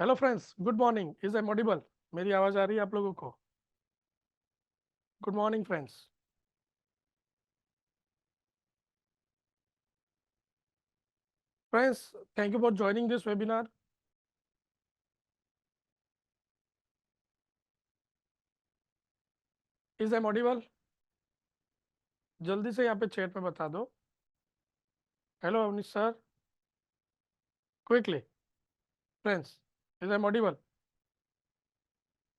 Hello friends, good morning. Is am audible? मेरी आवाज़ आ रही है आप लोगों को? Good morning friends. Friends, thank you for joining this webinar. Is am audible? जल्दी से यहाँ पे चैट में बता दो। Hello Avnish sir, quickly. Friends, is am audible?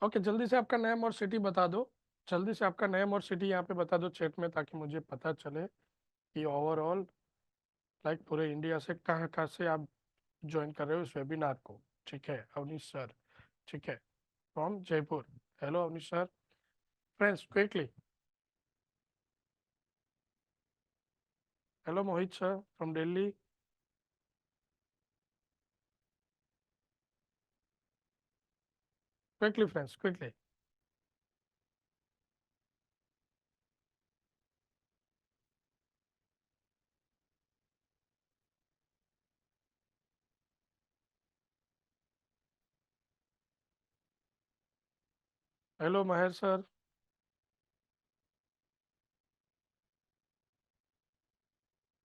Okay, जल्दी से आपका नेम और सिटी बता दो। जल्दी से आपका नेम और सिटी यहाँ पे बता दो चैट में, ताकि मुझे पता चले कि ओवरऑल लाइक पूरे इंडिया से कहाँ कहाँ से आप ज्वाइन कर रहे हो इस वेबिनार को। ठीक है अवनीश सर, ठीक है, from Jaipur. Hello Avnish sir. Friends, quickly. Hello Mohit sir from Delhi. Quickly friends, quickly. Hello Mahesh sir.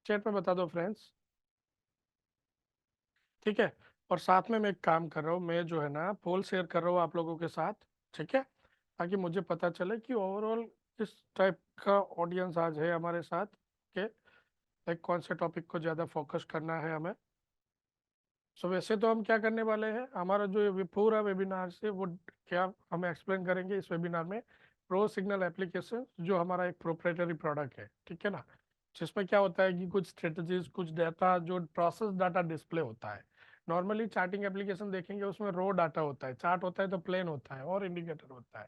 Chat में बता दो फ्रेंड्स। ठीक है। और साथ में मैं एक काम कर रहा हूँ, मैं जो है ना पोल शेयर कर रहा हूँ आप लोगों के साथ। ठीक है, ताकि मुझे पता चले कि ओवरऑल किस टाइप का ऑडियंस आज है हमारे साथ के, लाइक कौन से टॉपिक को ज़्यादा फोकस करना है हमें। सो वैसे तो हम क्या करने वाले हैं, हमारा जो ये पूरा वेबिनार से वो क्या हम एक्सप्लेन करेंगे इस वेबिनार में, प्रो सिग्नल एप्लीकेशन जो हमारा एक प्रोप्राइटरी प्रोडक्ट है। ठीक है ना, जिसमें क्या होता है कि कुछ स्ट्रेटजीज, कुछ डाटा, जो प्रोसेस डाटा डिस्प्ले होता है। नॉर्मली चार्टिंग एप्लीकेशन देखेंगे, उसमें रो डाटा होता है, चार्ट होता है तो प्लेन होता है और इंडिकेटर होता है।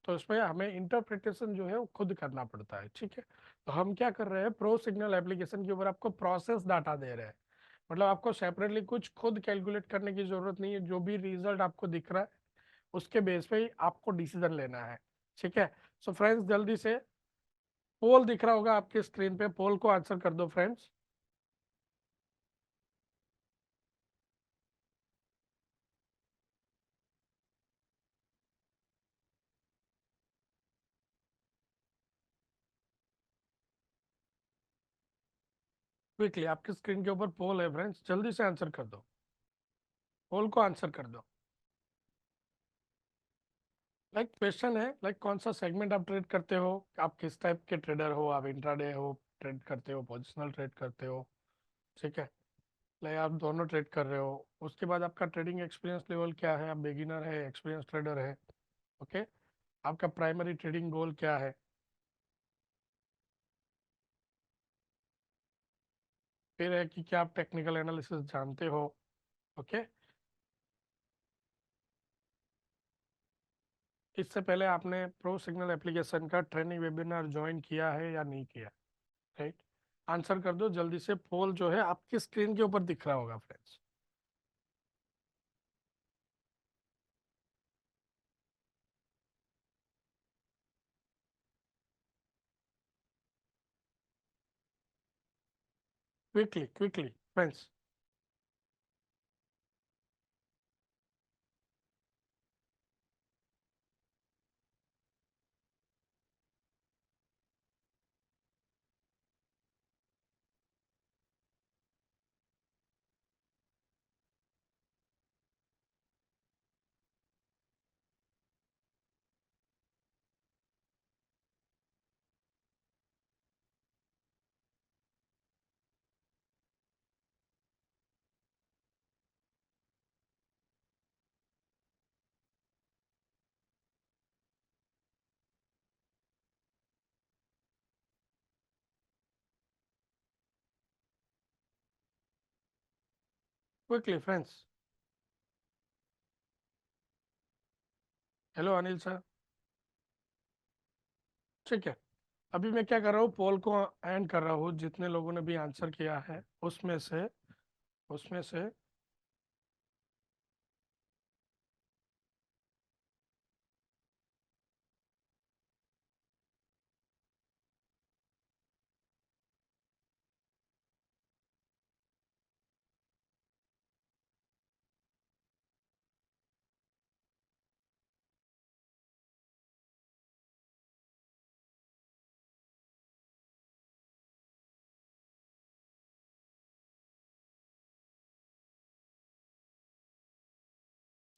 तो इसमें हमें इंटरप्रिटेशन जो है वो खुद करना पड़ता है। ठीक है, तो हम क्या कर रहे हैं, प्रो सिग्नल एप्लीकेशन के ऊपर आपको प्रोसेस डाटा दे रहे हैं। मतलब आपको सेपरेटली कुछ खुद कैलकुलेट करने की जरूरत नहीं है, जो भी रिजल्ट आपको दिख रहा है उसके बेस पे ही आपको डिसीजन लेना है। ठीक है। सो फ्रेंड्स, जल्दी से पोल दिख रहा होगा आपके स्क्रीन पे, पोल को आंसर कर दो फ्रेंड्स। क्विकली आपके स्क्रीन के ऊपर पोल है फ्रेंड्स, जल्दी से आंसर कर दो। पोल को आंसर कर दो। लाइक क्वेश्चन है, लाइक कौन सा सेगमेंट आप ट्रेड करते हो, आप किस टाइप के ट्रेडर हो, आप इंट्राडे हो, ट्रेड करते हो, पोजिशनल ट्रेड करते हो। ठीक है, लाइक आप दोनों ट्रेड कर रहे हो। उसके बाद आपका ट्रेडिंग एक्सपीरियंस लेवल क्या है, आप बिगिनर है, एक्सपीरियंस ट्रेडर है। ओके, आपका प्राइमरी ट्रेडिंग गोल क्या है। फिर है कि क्या आप टेक्निकल एनालिसिस जानते हो। ओके, इससे पहले आपने प्रो सिग्नल एप्लीकेशन का ट्रेनिंग वेबिनार ज्वाइन किया है या नहीं किया। राइट, आंसर कर दो जल्दी से। पोल जो है आपकी स्क्रीन के ऊपर दिख रहा होगा friends. Quickly quickly friends. Quickly friends. Hello Anil sir. ठीक है, अभी मैं क्या कर रहा हूँ, पोल को एंड कर रहा हूँ। जितने लोगों ने भी आंसर किया है उसमें से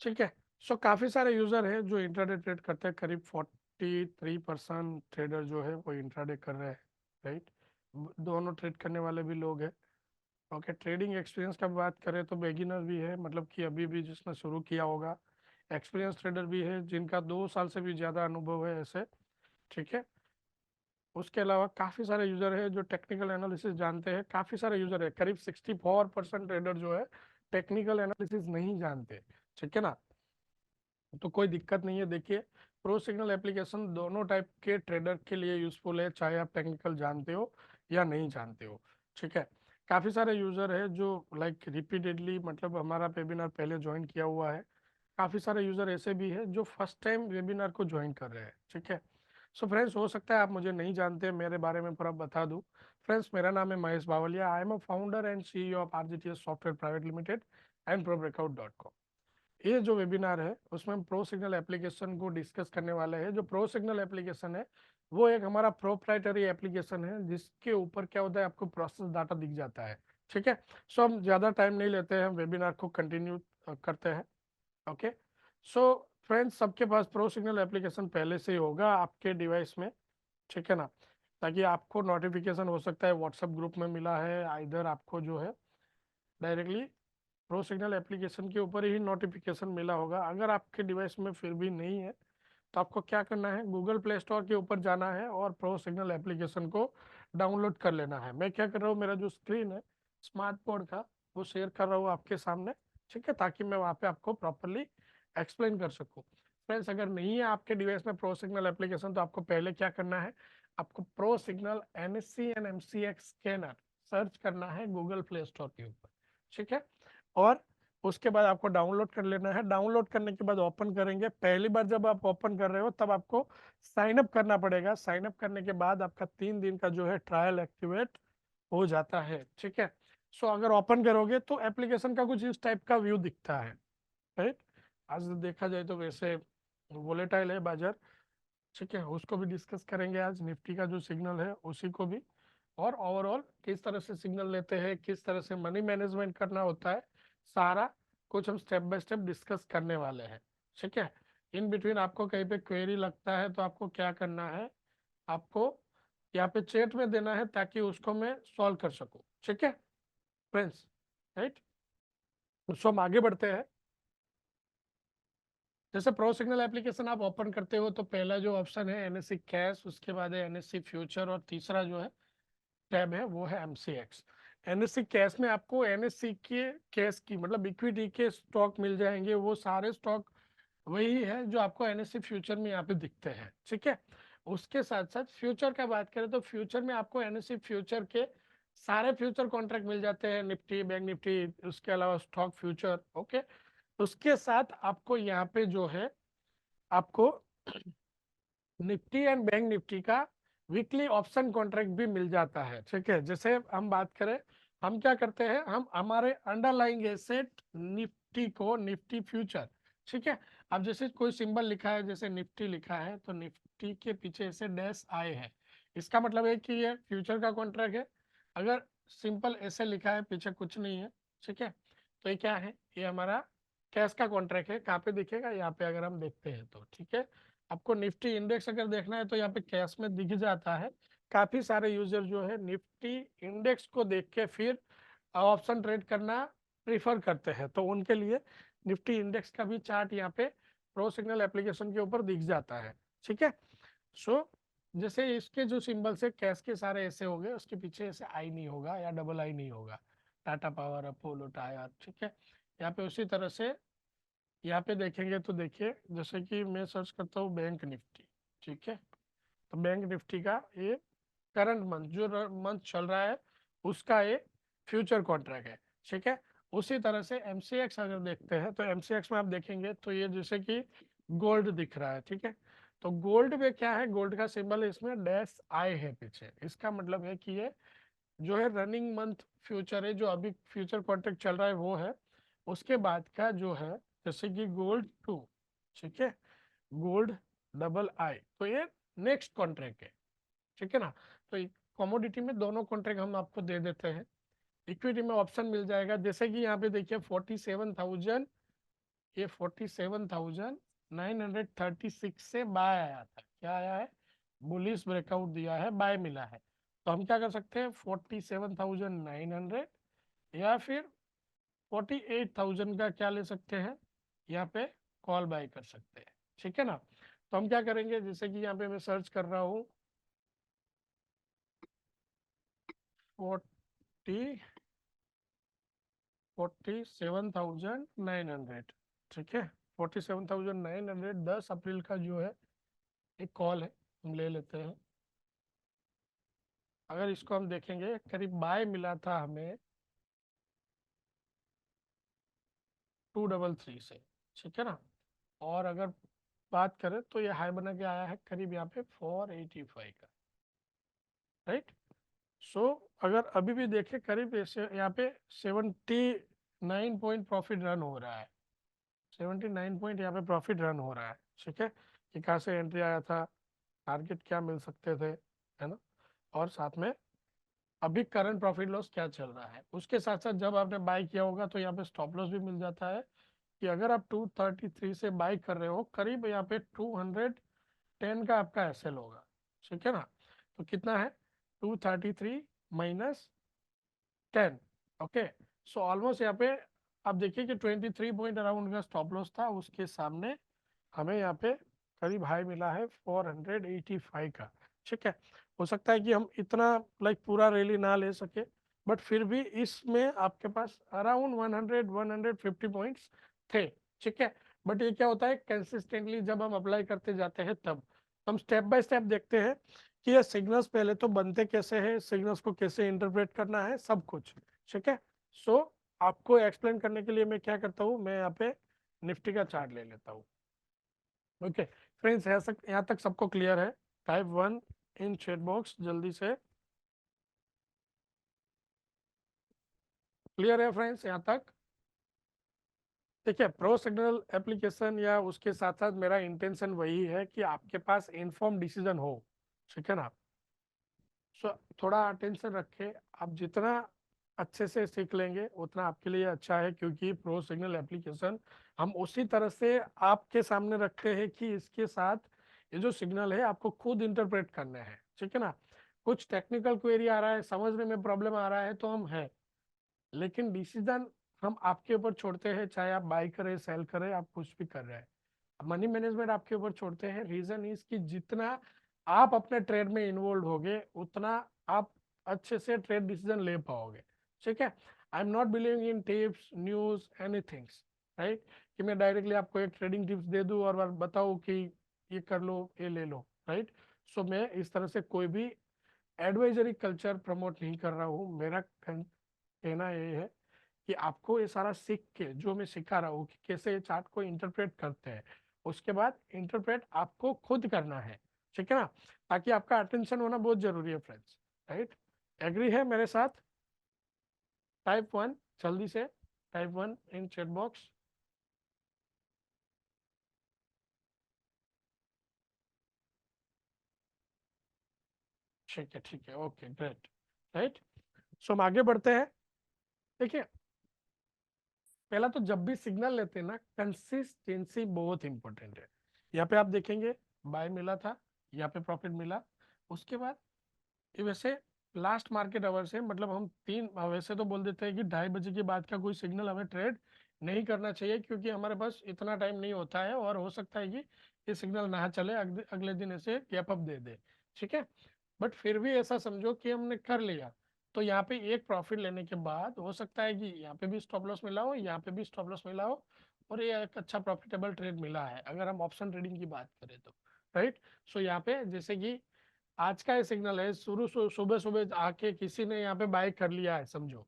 ठीक है। सो काफ़ी सारे यूज़र हैं जो इंट्राडे ट्रेड करते हैं, करीब 43% ट्रेडर जो है वो इंट्राडे कर रहे हैं, राइट। दोनों ट्रेड करने वाले भी लोग हैं। ओके, ट्रेडिंग एक्सपीरियंस का बात करें तो बिगिनर भी है, मतलब कि अभी भी जिसने शुरू किया होगा। एक्सपीरियंस ट्रेडर भी है जिनका 2 साल से भी ज़्यादा अनुभव है ऐसे, ठीक है। उसके अलावा काफ़ी सारे यूज़र है जो टेक्निकल एनालिसिस जानते हैं, काफ़ी सारे यूज़र है, करीब 64% ट्रेडर जो है टेक्निकल एनालिसिस नहीं जानते, ठीक है ना। तो कोई दिक्कत नहीं है। देखिए, प्रो सिग्नल एप्लीकेशन दोनों टाइप के ट्रेडर के लिए यूज़फुल है, चाहे आप टेक्निकल जानते हो या नहीं जानते हो, ठीक है। काफ़ी सारे यूज़र है जो लाइक रिपीटेडली, मतलब हमारा वेबिनार पहले ज्वाइन किया हुआ है। काफ़ी सारे यूज़र ऐसे भी है जो फर्स्ट टाइम वेबिनार को ज्वाइन कर रहे हैं, ठीक है। सो फ्रेंड्स, हो सकता है आप मुझे नहीं जानते, मेरे बारे में पूरा बता दूं। फ्रेंड्स, मेरा नाम है Mahesh Bawaliya. I am a founder and CEO of RGTS software private limited and ProBreakout.com। ये जो वेबिनार है उसमें हम प्रो सिग्नल एप्लीकेशन को डिस्कस करने वाले हैं। जो प्रो सिग्नल एप्लीकेशन है वो एक हमारा प्रोप्राइटरी एप्लीकेशन है, जिसके ऊपर क्या होता है, आपको प्रोसेस डाटा दिख जाता है, ठीक है। सो हम ज़्यादा टाइम नहीं लेते हैं, हम वेबिनार को कंटिन्यू करते हैं। ओके। सो फ्रेंड्स, सबके पास प्रो सिग्नल एप्लीकेशन पहले से ही होगा आपके डिवाइस में, ठीक है ना। ताकि आपको नोटिफिकेशन हो सकता है व्हाट्सएप ग्रुप में मिला है, इधर आपको जो है डायरेक्टली प्रो सिग्नल एप्लीकेशन के ऊपर ही नोटिफिकेशन मिला होगा। अगर आपके डिवाइस में फिर भी नहीं है तो आपको क्या करना है, गूगल प्ले स्टोर के ऊपर जाना है और प्रो सिग्नल एप्लीकेशन को डाउनलोड कर लेना है। मैं क्या कर रहा हूँ, मेरा जो स्क्रीन है स्मार्ट बोर्ड का वो शेयर कर रहा हूँ आपके सामने, ठीक है, ताकि मैं वहाँ पे आपको प्रॉपरली एक्सप्लेन कर सकूँ। फ्रेंड्स, अगर नहीं है आपके डिवाइस में प्रो सिग्नल एप्लीकेशन तो आपको पहले क्या करना है, आपको pro signal NSC and MCX scanner search करना है गूगल प्ले स्टोर के ऊपर, ठीक है। और उसके बाद आपको डाउनलोड कर लेना है। डाउनलोड करने के बाद ओपन करेंगे। पहली बार जब आप ओपन कर रहे हो तब आपको साइन अप करना पड़ेगा। साइन अप करने के बाद आपका 3 दिन का जो है ट्रायल एक्टिवेट हो जाता है, ठीक है। सो अगर ओपन करोगे तो एप्लीकेशन का कुछ इस टाइप का व्यू दिखता है, राइट। आज देखा जाए तो वैसे वोलेटाइल है बाजार, ठीक है, उसको भी डिस्कस करेंगे आज। निफ्टी का जो सिग्नल है उसी को भी, और ओवरऑल किस तरह से सिग्नल लेते हैं, किस तरह से मनी मैनेजमेंट करना होता है, सारा कुछ हम स्टेप बाय स्टेप डिस्कस करने वाले हैं, ठीक है। इन बिटवीन आपको कहीं पे क्वेरी लगता है तो आपको क्या करना है, आपको यहाँ पे चैट में देना है ताकि उसको मैं सॉल्व कर सकूँ, ठीक है फ्रेंड्स, राइट। सो हम आगे बढ़ते हैं। जैसे प्रो सिग्नल एप्लीकेशन आप ओपन करते हो तो पहला जो ऑप्शन है NSE कैश, उसके बाद है NSE फ्यूचर, और तीसरा जो है टैब है वो है MCX। NSE कैश में आपको NSE के कैश की, मतलब इक्विटी के स्टॉक मिल जाएंगे। वो सारे स्टॉक वही है जो आपको NSE फ्यूचर में यहाँ पे दिखते हैं, ठीक है। उसके साथ साथ फ्यूचर का बात करें तो फ्यूचर में आपको NSE फ्यूचर के सारे फ्यूचर कॉन्ट्रैक्ट मिल जाते हैं, निफ्टी, बैंक निफ्टी, उसके अलावा स्टॉक फ्यूचर, ओके। उसके साथ आपको यहाँ पे जो है आपको निफ्टी एंड बैंक निफ्टी का वीकली ऑप्शन कॉन्ट्रैक्ट भी मिल जाता है, ठीक है। जैसे हम बात करें, हम क्या करते हैं, हम हमारे अंडरलाइंग एसेट निफ्टी को निफ्टी फ्यूचर, ठीक है। अब जैसे कोई सिंबल लिखा है, जैसे निफ्टी लिखा है तो निफ्टी के पीछे ऐसे डैश आए हैं, इसका मतलब है कि ये फ्यूचर का कॉन्ट्रैक्ट है। अगर सिंपल ऐसे लिखा है, पीछे कुछ नहीं है, ठीक है, तो ये क्या है, ये हमारा कैश का कॉन्ट्रैक्ट है। कहाँ पे दिखेगा, यहाँ पे अगर हम देखते हैं तो, ठीक है। आपको निफ्टी इंडेक्स अगर देखना है तो यहाँ पे कैश में दिख जाता है। काफी सारे यूजर जो है निफ्टी इंडेक्स को देख के फिर ऑप्शन ट्रेड करना प्रीफर करते हैं, तो उनके लिए निफ्टी इंडेक्स का भी चार्ट यहाँ पे प्रो सिग्नल एप्लीकेशन के ऊपर दिख जाता है, ठीक है। सो जैसे इसके जो सिंबल से कैश के सारे ऐसे हो गए, उसके पीछे ऐसे आई नहीं होगा या डबल आई नहीं होगा, टाटा पावर, अपोलो टायर, ठीक है। यहाँ पे उसी तरह से यहाँ पे देखेंगे तो देखिए, जैसे कि मैं सर्च करता हूँ बैंक निफ्टी, ठीक है, तो बैंक निफ्टी का ये करंट मंथ जो मंथ चल रहा है उसका ये फ्यूचर कॉन्ट्रैक्ट है, ठीक है। उसी तरह से MCX अगर देखते हैं तो MCX में आप देखेंगे तो ये जैसे कि गोल्ड दिख रहा है, ठीक है। तो गोल्ड में क्या है, गोल्ड का सिंबल है, इसमें डैश आई है पीछे, इसका मतलब है कि ये जो है रनिंग मंथ फ्यूचर है, जो अभी फ्यूचर कॉन्ट्रैक्ट चल रहा है वो है। उसके बाद का जो है जैसे कि गोल्ड 2, ठीक है, गोल्ड डबल आई, तो ये नेक्स्ट कॉन्ट्रैक्ट है, ठीक है ना। तो कमोडिटी में दोनों कॉन्ट्रैक्ट हम आपको दे देते हैं। इक्विटी में ऑप्शन मिल जाएगा, जैसे कि यहाँ पे देखिए 47,000 ये 47,936 से बाय आया था। क्या आया है? बुलिश ब्रेकआउट दिया है, बाय मिला है। तो हम क्या कर सकते हैं, 47,900 या फिर 48,000 का क्या ले सकते हैं, यहाँ पे कॉल बाय कर सकते हैं। ठीक है ना। तो हम क्या करेंगे, जैसे कि यहाँ पे मैं सर्च कर रहा हूँ 47,900। ठीक है, 47,900 10 अप्रैल का जो है एक कॉल है, हम ले लेते हैं। अगर इसको हम देखेंगे, करीब बाय मिला था हमें 233 से। ठीक है ना। और अगर बात करें तो ये हाई बना के आया है करीब यहाँ पे 485 का। राइट। सो अगर अभी भी देखें, करीब ऐसे यहाँ पे 79 पॉइंट प्रॉफिट रन हो रहा है। 79 पॉइंट यहाँ पे प्रॉफिट रन हो रहा है। ठीक है, कि कहाँ से एंट्री आया था, टारगेट क्या मिल सकते थे, है ना। और साथ में अभी करंट प्रॉफिट लॉस क्या चल रहा है, उसके साथ साथ जब आपने बाय किया होगा तो यहाँ पे स्टॉप लॉस भी मिल जाता है, कि अगर आप 233 से बाय कर रहे हो, करीब यहाँ पे 210 का आपका एसएल होगा। ठीक है ना। तो कितना है, 233 माइनस 10। ओके। सो ऑलमोस्ट यहाँ पे आप देखिए कि 23 पॉइंट अराउंड का स्टॉप लॉस था, उसके सामने हमें यहाँ पे करीब हाई मिला है 485 का। ठीक है। हो सकता है कि हम इतना लाइक पूरा रैली ना ले सके, बट फिर भी इसमें आपके पास अराउंड 100 150 पॉइंट्स थे। ठीक है। बट ये क्या होता है, कंसिस्टेंटली जब हम अप्लाई करते जाते हैं तब हम स्टेप बाय स्टेप देखते हैं कि ये सिग्नल्स पहले तो बनते कैसे हैं, सिग्नल्स को कैसे इंटरप्रेट करना है, सब कुछ। ठीक है। सो आपको एक्सप्लेन करने के लिए मैं क्या करता हूँ, मैं यहाँ पे निफ्टी का चार्ट ले लेता हूँ। ओके फ्रेंड्स, यहाँ तक सबको क्लियर है? टाइप 1 इन चैट बॉक्स जल्दी से क्लियर है फ्रेंड्स यहाँ तक? देखिए, प्रो सिग्नल एप्लीकेशन या उसके साथ साथ मेरा इंटेंशन वही है कि आपके पास इन्फॉर्म डिसीजन हो। ठीक है ना। सो थोड़ा अटेंशन रखें, आप जितना अच्छे से सीख लेंगे उतना आपके लिए अच्छा है, क्योंकि प्रो सिग्नल एप्लीकेशन हम उसी तरह से आपके सामने रखते हैं कि इसके साथ ये जो सिग्नल है आपको खुद इंटरप्रेट करने हैं। ठीक है ना। कुछ टेक्निकल क्वेरी आ रहा है, समझने में प्रॉब्लम आ रहा है तो हम है, लेकिन डिसीजन हम आपके ऊपर छोड़ते हैं, चाहे आप बाई करें, सेल करें, आप कुछ भी कर रहे हैं, मनी मैनेजमेंट आपके ऊपर छोड़ते हैं। रीजन इज कि जितना आप अपने ट्रेड में इन्वॉल्व होगे उतना आप अच्छे से ट्रेड डिसीजन ले पाओगे। ठीक है। I am not believing in tips, news, anything. Right, कि मैं डायरेक्टली आपको एक ट्रेडिंग टिप्स दे दूं और बताऊं कि ये कर लो, ये ले लो। राइट। सो मैं इस तरह से कोई भी एडवाइजरी कल्चर प्रमोट नहीं कर रहा हूँ। मेरा कहना ये है कि आपको ये सारा सीख के, जो मैं सिखा रहा हूँ कि कैसे ये चार्ट को इंटरप्रेट करते हैं, उसके बाद इंटरप्रेट आपको खुद करना है। ठीक है ना। ताकि आपका अटेंशन होना बहुत जरूरी है फ्रेंड्स। राइट, एग्री है मेरे साथ? टाइप 1 जल्दी से, टाइप 1 इन चैट बॉक्स। ठीक है, ठीक है, ओके ग्रेट। राइट। सो हम आगे बढ़ते हैं। देखिए, पहला तो जब भी सिग्नल लेते हैं ना, कंसिस्टेंसी बहुत इंपॉर्टेंट है। यहाँ पे आप देखेंगे बाय मिला था, यहाँ पे प्रॉफिट मिला। उसके बाद ये वैसे लास्ट मार्केट आवर से, मतलब हम तीन, वैसे तो बोल देते हैं कि 2:30 बजे के बाद का कोई सिग्नल हमें ट्रेड नहीं करना चाहिए, क्योंकि हमारे पास इतना टाइम नहीं होता है और हो सकता है कि ये सिग्नल ना चले, अगले दिन ऐसे गैप अप दे दे। ठीक है। बट फिर भी ऐसा समझो कि हमने कर लिया, तो यहाँ पे एक प्रॉफिट लेने के बाद हो सकता है कि यहाँ पे भी स्टॉप लॉस मिला हो, यहाँ पे भी स्टॉप लॉस मिला हो, और ये एक अच्छा प्रॉफिटेबल ट्रेड मिला है अगर हम ऑप्शन ट्रेडिंग की बात करें तो। राइट। सो यहाँ पे जैसे कि आज का ये सिग्नल है, सुबह सुबह आके किसी ने यहाँ पे बाय कर लिया है, समझो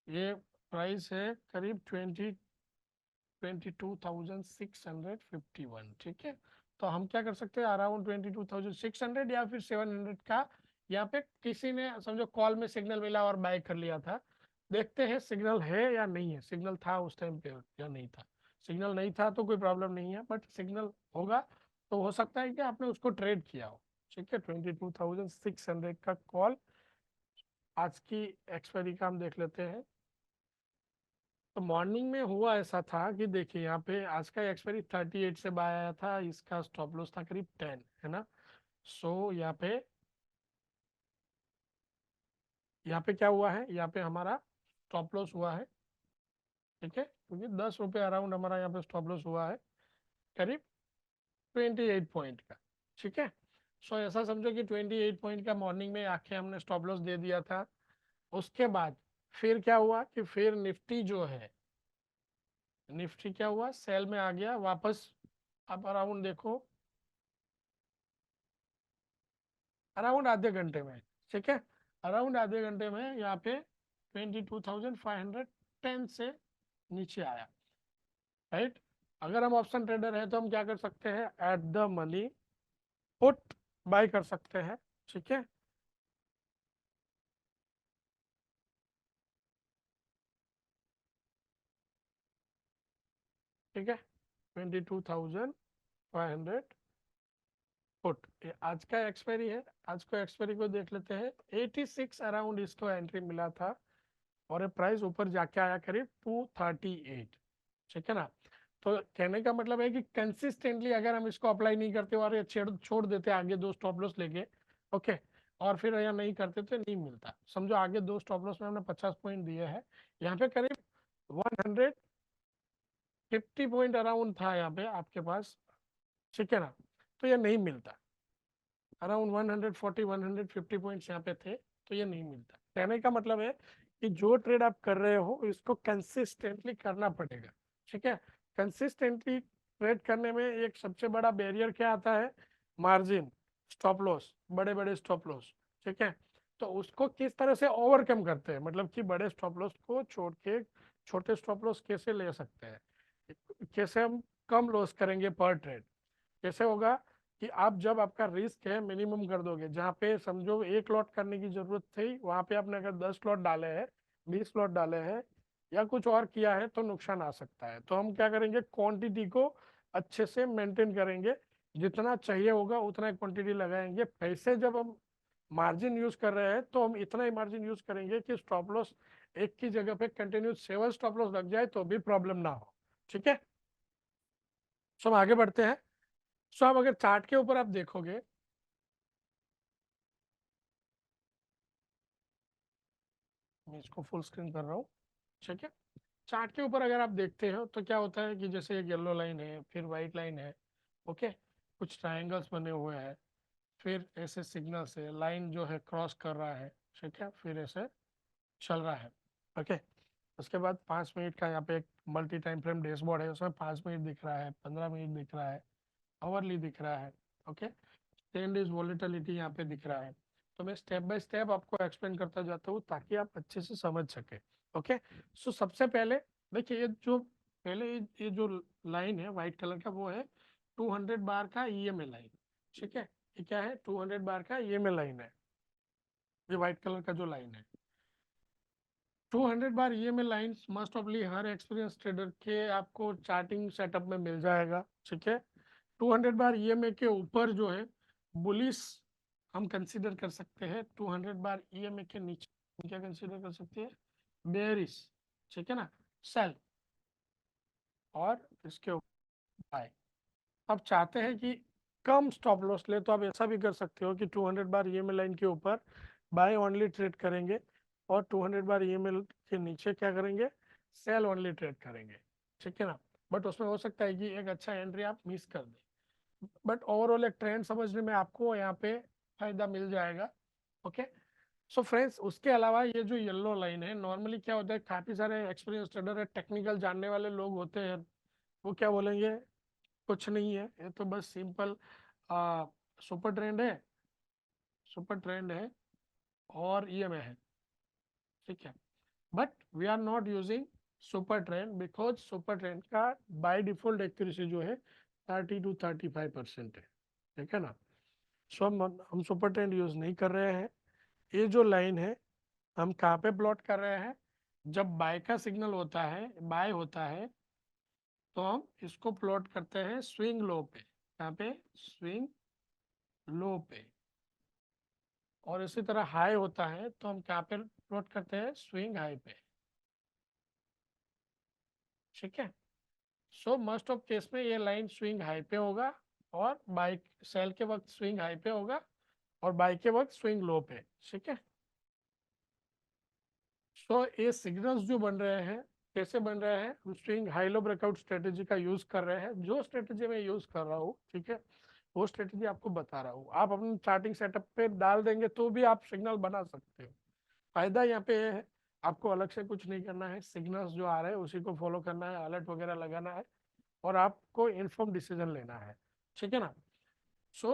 ये प्राइस है करीब 22,651। ठीक है। तो हम क्या कर सकते हैं, अराउंड 22,600 या फिर 700 का यहाँ पे किसी ने समझो कॉल में सिग्नल मिला और बाय कर लिया था। देखते हैं सिग्नल है या नहीं है, सिग्नल था उस टाइम पे या नहीं था। सिग्नल नहीं था तो कोई प्रॉब्लम नहीं है, बट सिग्नल होगा तो हो सकता है कि आपने उसको ट्रेड किया हो। ठीक है, 22,600 का कॉल, आज की एक्सपायरी का हम देख लेते हैं। तो मॉर्निंग में हुआ ऐसा था कि देखिए यहाँ पे आज का एक्सपायरी 38 से बाय आया था, इसका स्टॉप लॉस था करीब 10, है ना। सो यहाँ पे क्या हुआ है, यहाँ पे हमारा स्टॉप लॉस हुआ है, ठीक है, क्योंकि 10 रुपये अराउंड हमारा यहाँ पे स्टॉप लॉस हुआ है, करीब 28 पॉइंट का, ठीक है। सो ऐसा समझो कि 28 पॉइंट का मॉर्निंग में आके हमने स्टॉप लॉस दे दिया था। उसके बाद फिर क्या हुआ कि फिर निफ्टी जो है, निफ्टी क्या हुआ, सेल में आ गया वापस। आप अराउंड देखो, अराउंड आधे घंटे में, ठीक है, अराउंड आधे घंटे में यहाँ पे 22,510 से नीचे आया, राइट। अगर हम ऑप्शन ट्रेडर हैं तो हम क्या कर सकते हैं, at the money put buy कर सकते हैं, ठीक है। ठीक है, 22,500 पुट, ये आज का एक्सपायरी है। आज को एक्सपायरी को देख लेते हैं, 86 अराउंड इसको एंट्री मिला था, और ये प्राइस ऊपर जाके आया करीब 238, ठीक है ना। तो कहने का मतलब है कि कंसिस्टेंटली अगर हम इसको अप्लाई नहीं करते और ये छोड़ देते आगे दो स्टॉप लॉस लेके, ओके, और फिर या नहीं करते तो नहीं मिलता। समझो आगे दो स्टॉप लॉस में हमने 50 पॉइंट दिए हैं, यहाँ पे करीब 150 पॉइंट अराउंड था यहाँ पे आपके पास, ठीक है ना। तो ये नहीं मिलता, अराउंड 140 150 पॉइंट्स यहाँ पे थे, तो ये नहीं मिलता। कहने का मतलब है कि जो ट्रेड आप कर रहे हो इसको कंसिस्टेंटली करना पड़ेगा, ठीक है। कंसिस्टेंटली ट्रेड करने में एक सबसे बड़ा बैरियर क्या आता है, मार्जिन, स्टॉप लॉस, बड़े बड़े स्टॉप लॉस, ठीक है। तो उसको किस तरह से ओवरकम करते हैं, मतलब कि बड़े स्टॉप लॉस को छोड़ के छोटे स्टॉप लॉस कैसे ले सकते हैं, कैसे हम कम लॉस करेंगे पर ट्रेड, कैसे होगा कि आप जब आपका रिस्क है मिनिमम कर दोगे, जहाँ पे समझो एक लॉट करने की जरूरत थी वहां पे आपने अगर 10 लॉट डाले हैं, 20 लॉट डाले हैं, या कुछ और किया है, तो नुकसान आ सकता है। तो हम क्या करेंगे, क्वांटिटी को अच्छे से मेंटेन करेंगे, जितना चाहिए होगा उतना क्वांटिटी लगाएंगे। पैसे जब हम मार्जिन यूज कर रहे हैं तो हम इतना ही मार्जिन यूज करेंगे कि स्टॉप लॉस एक की जगह पे कंटिन्यूस 7 स्टॉप लॉस लग जाए तो भी प्रॉब्लम ना हो, ठीक है। सो हम आगे बढ़ते हैं। सो अब अगर चार्ट के ऊपर आप देखोगे, मैं इसको फुल स्क्रीन कर रहा हूँ, ठीक है। चार्ट के ऊपर अगर आप देखते हो तो क्या होता है कि जैसे एक येलो लाइन है, फिर वाइट लाइन है, ओके, कुछ ट्रायंगल्स बने हुए हैं, फिर ऐसे सिग्नल से लाइन जो है क्रॉस कर रहा है, ठीक है, फिर ऐसे चल रहा है, ओके। उसके बाद 5 मिनट का यहाँ पे एक मल्टी टाइम फ्रेम डैशबोर्ड है, उसमें 5 मिनट दिख रहा है, 15 मिनट दिख रहा है, आवरली दिख रहा है, ओके, 10 डेज वॉलेटिलिटी यहाँ पे दिख रहा है। तो मैं स्टेप बाय स्टेप आपको एक्सप्लेन करता जाता हूँ ताकि आप अच्छे से समझ सके, ओके। सो सबसे पहले देखिए, ये जो लाइन है व्हाइट कलर का, वो है 200 बार का ईएमए लाइन, ठीक है। ये क्या है, 200 बार का ईएमए लाइन है, ये व्हाइट कलर का जो लाइन है। 200 बार ईएमए लाइन मस्ट ऑफली हर एक्सपीरियंस ट्रेडर के आपको चार्टिंग सेटअप में मिल जाएगा, ठीक है। 200 बार ईएमए के ऊपर जो है बुलिश हम कंसीडर कर सकते हैं, 200 बार ईएमए के नीचे हम क्या कंसीडर कर सकते हैं, बेयरिश, ठीक है ना, सेल, और इसके ऊपर बाय। आप चाहते हैं कि कम स्टॉप लॉस ले तो आप ऐसा भी कर सकते हो कि 200 बार ईएमए लाइन के ऊपर बाय ओनली ट्रेड करेंगे, और 200 बार ईएमए के नीचे क्या करेंगे, सेल ओनली ट्रेड करेंगे, ठीक है ना। बट उसमें हो सकता है कि एक अच्छा एंट्री आप मिस कर दें, बट ओवरऑल एक ट्रेंड समझने में आपको यहाँ पे फायदा मिल जाएगा, ओके। सो फ्रेंड्स, उसके अलावा ये जो येलो लाइन है, नॉर्मली क्या होता है, काफी सारे एक्सपीरियंस ट्रेडर है, टेक्निकल जानने वाले लोग होते हैं, वो क्या बोलेंगे, कुछ नहीं है, ये तो बस सिंपल सुपर ट्रेंड है, सुपर ट्रेंड है और ईएमए है, ठीक है। But we are not using super trend because super trend का बाय डिफॉल्ट एक्यूरेसी जो है 30 to 35% है, ठीक है ना। सो हम सुपर ट्रेंड यूज नहीं कर रहे हैं। ये जो लाइन है हम कहाँ पे प्लॉट कर रहे हैं, जब बाय का सिग्नल होता है, बाय होता है, तो हम इसको प्लॉट करते हैं स्विंग लो पे, यहाँ पे स्विंग लो पे, और इसी तरह हाई होता है तो हम क्या पे प्लॉट करते हैं, स्विंग हाई पे, ठीक है। सो मोस्ट ऑफ केस में ये लाइन स्विंग हाई पे होगा, और बाइक सेल के वक्त स्विंग हाई पे होगा, और बाई के वक्त स्विंग लो पे। ठीक है। सो ये सिग्नल्स जो बन रहे हैं, कैसे बन रहे हैं, हम swing high low breakout strategy का यूज कर रहे हैं। जो स्ट्रेटेजी मैं यूज कर रहा हूँ, ठीक है, वो स्ट्रेटेजी आपको बता रहा हूँ। आप अपने चार्टिंग सेटअप पे डाल देंगे तो भी आप सिग्नल बना सकते हो। फायदा यहाँ पे ये है, आपको अलग से कुछ नहीं करना है, सिग्नल्स जो आ रहे हैं उसी को फॉलो करना है, अलर्ट वगैरह लगाना है, और आपको इन्फॉर्म डिसीजन लेना है। ठीक है ना। सो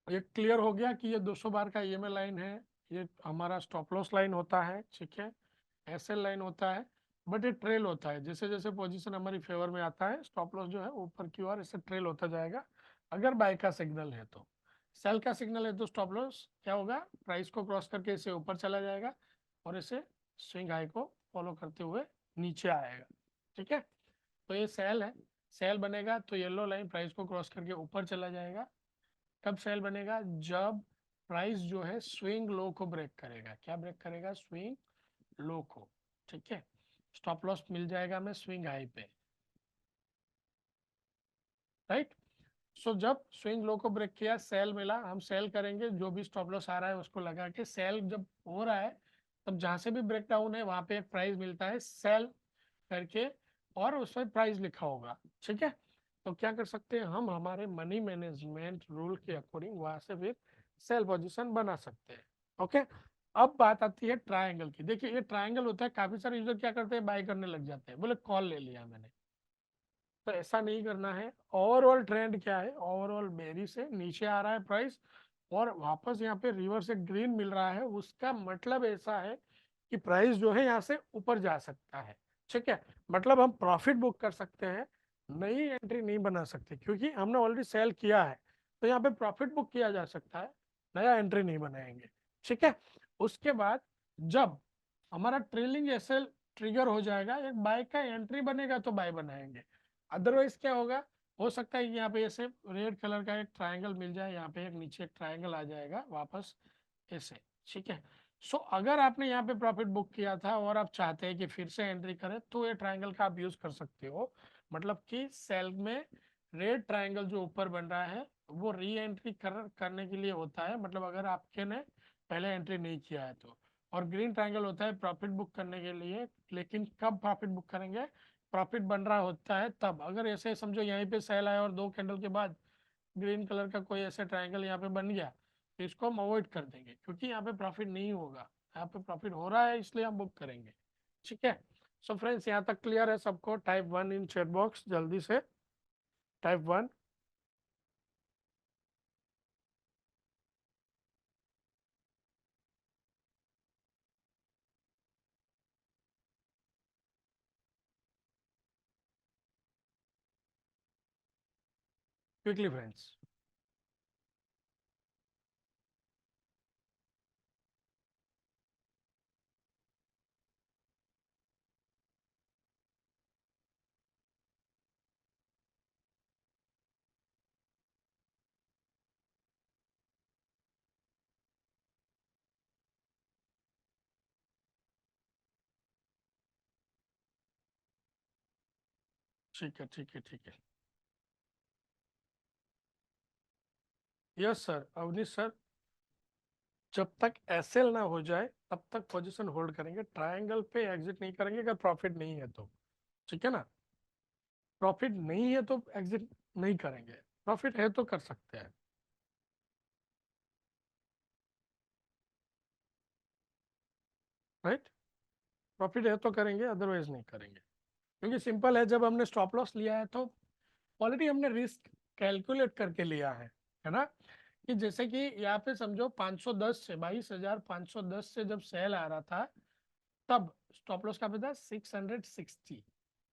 ये क्लियर हो गया कि ये 200 बार का ईएमए लाइन है, ये हमारा स्टॉप लॉस लाइन होता है। ठीक है। एसएल लाइन होता है, बट ये ट्रेल होता है। जैसे जैसे पोजीशन हमारी फेवर में आता है, स्टॉप लॉस जो है ऊपर की ओर ऐसे ट्रेल होता जाएगा, अगर बाय का सिग्नल है तो। सेल का सिग्नल है तो स्टॉप लॉस क्या होगा, प्राइस को क्रॉस करके इसे ऊपर चला जाएगा, और इसे स्विंग हाई को फॉलो करते हुए नीचे आएगा। ठीक है। तो ये सेल है, सेल बनेगा तो येलो लाइन प्राइस को क्रॉस करके ऊपर चला जाएगा। कब सेल बनेगा, जब प्राइस जो है स्विंग लो को ब्रेक करेगा। क्या ब्रेक करेगा, स्विंग लो को। ठीक है। स्टॉप लॉस मिल जाएगा हमें स्विंग हाई पे, राइट। सो जब स्विंग लो को ब्रेक किया, सेल मिला, हम सेल करेंगे, जो भी स्टॉप लॉस आ रहा है उसको लगा के। सेल जब हो रहा है तब जहां से भी ब्रेक डाउन है वहां पे एक प्राइस मिलता है सेल करके, और उसमें प्राइस लिखा होगा। ठीक है। तो क्या कर सकते हैं हम, हमारे मनी मैनेजमेंट रूल के अकॉर्डिंग वहां से फिर सेल पोजीशन बना सकते हैं। ओके। अब बात आती है ट्रायंगल की। देखिए ये ट्रायंगल होता है, काफी सारे यूजर क्या करते हैं, बाय करने लग जाते हैं, बोले कॉल ले लिया मैंने। तो ऐसा नहीं करना है। ओवरऑल ट्रेंड क्या है, ओवरऑल बेरी से नीचे आ रहा है प्राइस, और वापस यहाँ पे रिवर्स से ग्रीन मिल रहा है, उसका मतलब ऐसा है कि प्राइस जो है यहाँ से ऊपर जा सकता है। ठीक है। मतलब हम प्रॉफिट बुक कर सकते हैं, नई एंट्री नहीं बना सकते, क्योंकि हमने ऑलरेडी सेल किया है। तो यहाँ पे प्रॉफिट बुक किया जा सकता है, नया एंट्री नहीं बनाएंगे। ठीक है। उसके बाद जब हमारा ट्रेलिंग एसएल ट्रिगर हो जाएगा, एक बाय का एंट्री बनेगा तो बाय बनाएंगे। अदरवाइज क्या होगा, हो सकता है कि यहाँ पे ऐसे रेड कलर का एक ट्रायंगल मिल जाए, यहाँ पे एक नीचे एक ट्रायंगल आ जाएगा वापस ऐसे। ठीक है। सो अगर आपने यहाँ पे प्रॉफिट बुक किया था और आप चाहते हैं कि फिर से एंट्री करें, तो ये ट्रायंगल का आप यूज कर सकते हो। मतलब कि सेल में रेड ट्रायंगल जो ऊपर बन रहा है वो री एंट्री करने के लिए होता है, मतलब अगर आपके ने पहले एंट्री नहीं किया है तो। और ग्रीन ट्रायंगल होता है प्रॉफिट बुक करने के लिए, लेकिन कब प्रॉफिट बुक करेंगे, प्रॉफिट बन रहा होता है तब। अगर ऐसे समझो यहीं पे सेल आया और 2 कैंडल के बाद ग्रीन कलर का कोई ऐसे ट्रायंगल यहाँ पे बन गया, तो इसको हम अवॉइड कर देंगे, क्योंकि यहाँ पे प्रॉफिट नहीं होगा। यहाँ पे प्रॉफिट हो रहा है इसलिए हम बुक करेंगे। ठीक है। सो फ्रेंड्स, यहाँ तक क्लियर है सबको? टाइप 1 इन चैट बॉक्स जल्दी से, टाइप 1। Quickly friends. ठीक है, ठीक है, ठीक है। Yes sir, Avnish sir. जब तक एसएल ना हो जाए तब तक पोजीशन होल्ड करेंगे, ट्रायंगल पे एग्जिट नहीं करेंगे अगर प्रॉफिट नहीं है तो। ठीक है ना। प्रॉफिट नहीं है तो एग्जिट नहीं करेंगे, प्रॉफिट है तो कर सकते हैं। राइट। प्रॉफिट है तो करेंगे, अदरवाइज नहीं करेंगे। क्योंकि सिंपल है, जब हमने स्टॉप लॉस लिया है तो ऑलरेडी हमने रिस्क कैलकुलेट करके लिया है ना। कि जैसे कि यहाँ पे समझो 510 से 22,510 से जब सेल आ रहा था, तब स्टॉप लॉस का पे था 660।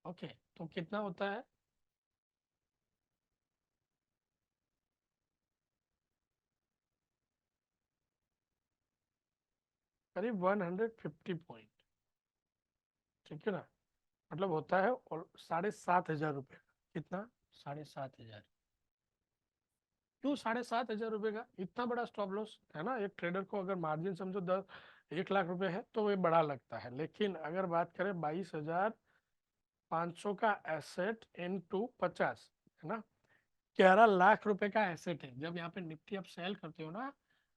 ओके। तो कितना होता है, करीब 150 पॉइंट। ठीक है ना। मतलब होता है और 7,500 रुपये। कितना, 7,500। क्यों 7,500 रुपये का इतना बड़ा स्टॉप लॉस है ना। एक ट्रेडर को अगर मार्जिन समझो 1 लाख रुपए है तो ये बड़ा लगता है, लेकिन अगर बात करें 22,000 500 का एसेट इनटू 50, है ना, 11 लाख रुपए का एसेट है। जब यहाँ पे निफ्टी आप सेल करते हो ना,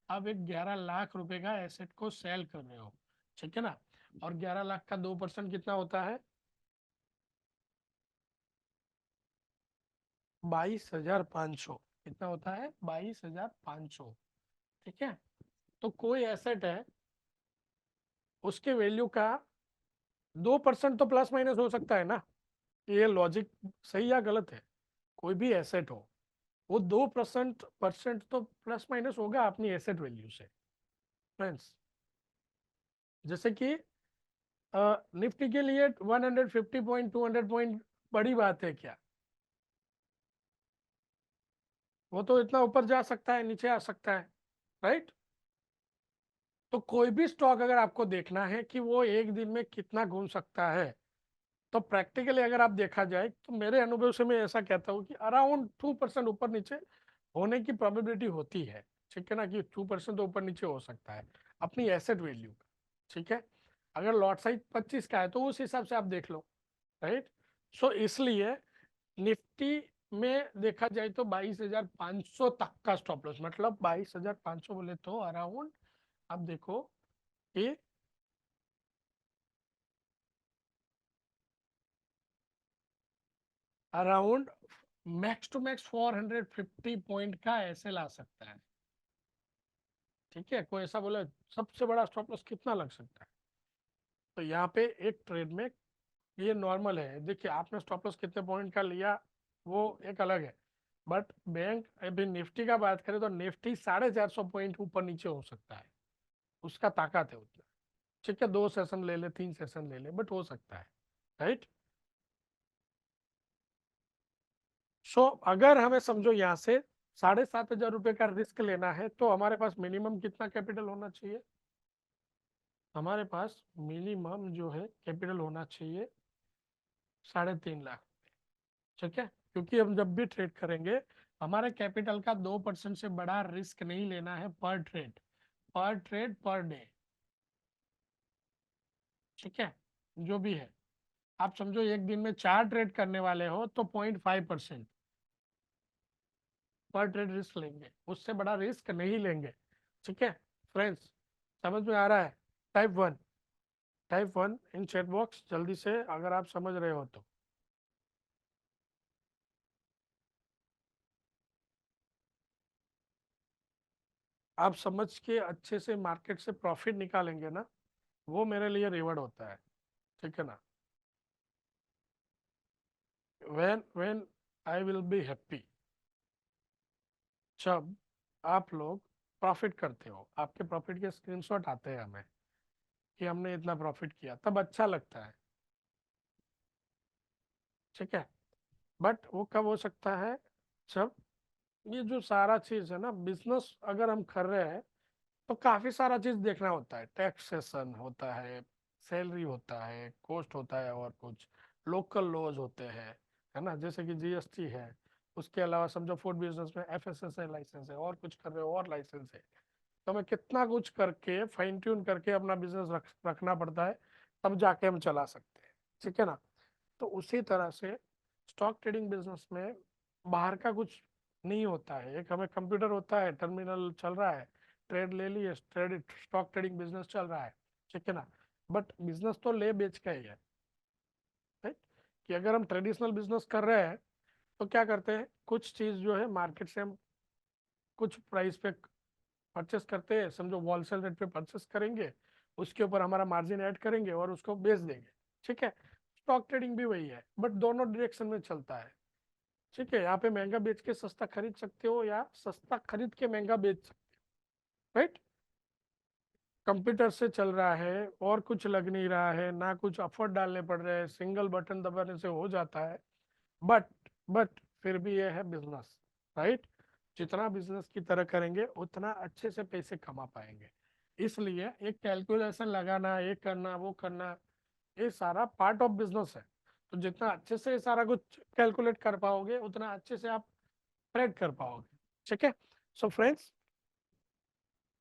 आप एक 11 लाख रुपए का एसेट को सेल कर रहे हो, ठीक है ना। और 11 लाख का 2% कितना होता है? 22,500। कितना होता है? 22,500, ठीक है। तो कोई एसेट है, उसके वैल्यू का 2% तो प्लस माइनस हो सकता है ना। ये लॉजिक सही या गलत है? कोई भी एसेट हो, वो 2% तो प्लस माइनस होगा अपनी एसेट वैल्यू से, फ्रेंड्स। जैसे कि निफ्टी के लिए 150 पॉइंट 200 पॉइंट बड़ी बात है क्या? वो तो इतना ऊपर जा सकता है, नीचे आ सकता है, राइट। तो कोई भी स्टॉक अगर आपको देखना है कि वो एक दिन में कितना घूम सकता है, तो प्रैक्टिकली अगर आप देखा जाए तो मेरे अनुभव से मैं ऐसा कहता हूँ कि अराउंड 2% ऊपर नीचे होने की प्रोबेबिलिटी होती है, ठीक है ना, कि 2% तो ऊपर नीचे हो सकता है अपनी एसेट वैल्यू का, ठीक है। अगर लॉट साइज 25 का है तो उस हिसाब से आप देख लो, राइट। सो इसलिए निफ्टी में देखा जाए तो 22,500 तक का स्टॉप लॉस, मतलब 22,500 बोले तो अराउंड, आप देखो कि around max to max 450 point का ऐसे ला सकता है, ठीक है। कोई ऐसा बोले सबसे बड़ा स्टॉप लॉस कितना लग सकता है? तो यहाँ पे एक ट्रेड में ये नॉर्मल है। देखिए आपने स्टॉप लॉस कितने पॉइंट का लिया वो एक अलग है, बट बैंक अभी निफ्टी का बात करें तो निफ्टी 450 पॉइंट ऊपर नीचे हो सकता है, उसका ताकत है उतना, ठीक है। 2 सेशन ले ले, 3 सेशन ले ले, बट हो सकता है, राइट। सो अगर हमें समझो यहाँ से 7,500 रुपये का रिस्क लेना है तो हमारे पास मिनिमम कितना कैपिटल होना चाहिए? हमारे पास मिनिमम जो है कैपिटल होना चाहिए 3.5 लाख, ठीक है। क्योंकि हम जब भी ट्रेड करेंगे, हमारे कैपिटल का 2% से बड़ा रिस्क नहीं लेना है पर ट्रेड, पर ट्रेड पर डे, ठीक है। जो भी है, आप समझो एक दिन में 4 ट्रेड करने वाले हो तो 0.5% पर ट्रेड रिस्क लेंगे, उससे बड़ा रिस्क नहीं लेंगे, ठीक है फ्रेंड्स। समझ में आ रहा है? टाइप 1, टाइप 1 इन चैट बॉक्स जल्दी से अगर आप समझ रहे हो तो। आप समझ के अच्छे से मार्केट से प्रॉफिट निकालेंगे ना, वो मेरे लिए रिवॉर्ड होता है, ठीक है ना। when I will be happy, जब आप लोग प्रॉफिट करते हो, आपके प्रॉफिट के स्क्रीनशॉट आते हैं हमें कि हमने इतना प्रॉफिट किया, तब अच्छा लगता है, ठीक है। बट वो कब हो सकता है? जब ये जो सारा चीज है ना, बिजनेस अगर हम कर रहे हैं तो काफी सारा चीज देखना होता है, टैक्सेशन होता है, सैलरी होता है, कॉस्ट होता है, और कुछ लोकल लॉज होते हैं, है ना, जैसे कि जीएसटी है। उसके अलावा समझो फूड बिजनेस में एफएसएसआई लाइसेंस है, और कुछ कर रहे हो और लाइसेंस है। तो हमें कितना कुछ करके फाइन ट्यून करके अपना बिजनेस रखना पड़ता है, तब जाके हम चला सकते हैं, ठीक है ना। तो उसी तरह से स्टॉक ट्रेडिंग बिजनेस में बाहर का कुछ नहीं होता है। एक हमें कंप्यूटर होता है, टर्मिनल चल रहा है, ट्रेड ले लिए, ट्रेड स्टॉक ट्रेडिंग बिजनेस चल रहा है, ठीक है ना। बट बिजनेस तो ले बेच का ही है, राइट। कि अगर हम ट्रेडिशनल बिजनेस कर रहे हैं तो क्या करते हैं, कुछ चीज जो है मार्केट से हम कुछ प्राइस पे परचेस करते हैं, समझो होलसेल रेट पे परचेस करेंगे, उसके ऊपर हमारा मार्जिन ऐड करेंगे और उसको बेच देंगे, ठीक है। स्टॉक ट्रेडिंग भी वही है, बट दोनों डायरेक्शन में चलता है, ठीक है। यहाँ पे महंगा बेच के सस्ता खरीद सकते हो या सस्ता खरीद के महंगा बेच सकते हो, राइट। कंप्यूटर से चल रहा है और कुछ लग नहीं रहा है, ना कुछ एफर्ट डालने पड़ रहे हैं, सिंगल बटन दबाने से हो जाता है। बट बट फिर भी ये है बिजनेस, राइट। जितना बिजनेस की तरह करेंगे उतना अच्छे से पैसे कमा पाएंगे। इसलिए एक कैलकुलेशन लगाना, ये करना वो करना, ये सारा पार्ट ऑफ बिजनेस है। तो जितना अच्छे से ये सारा कुछ कैलकुलेट कर पाओगे उतना अच्छे से आप ट्रेड कर पाओगे, ठीक है। सो फ्रेंड्स,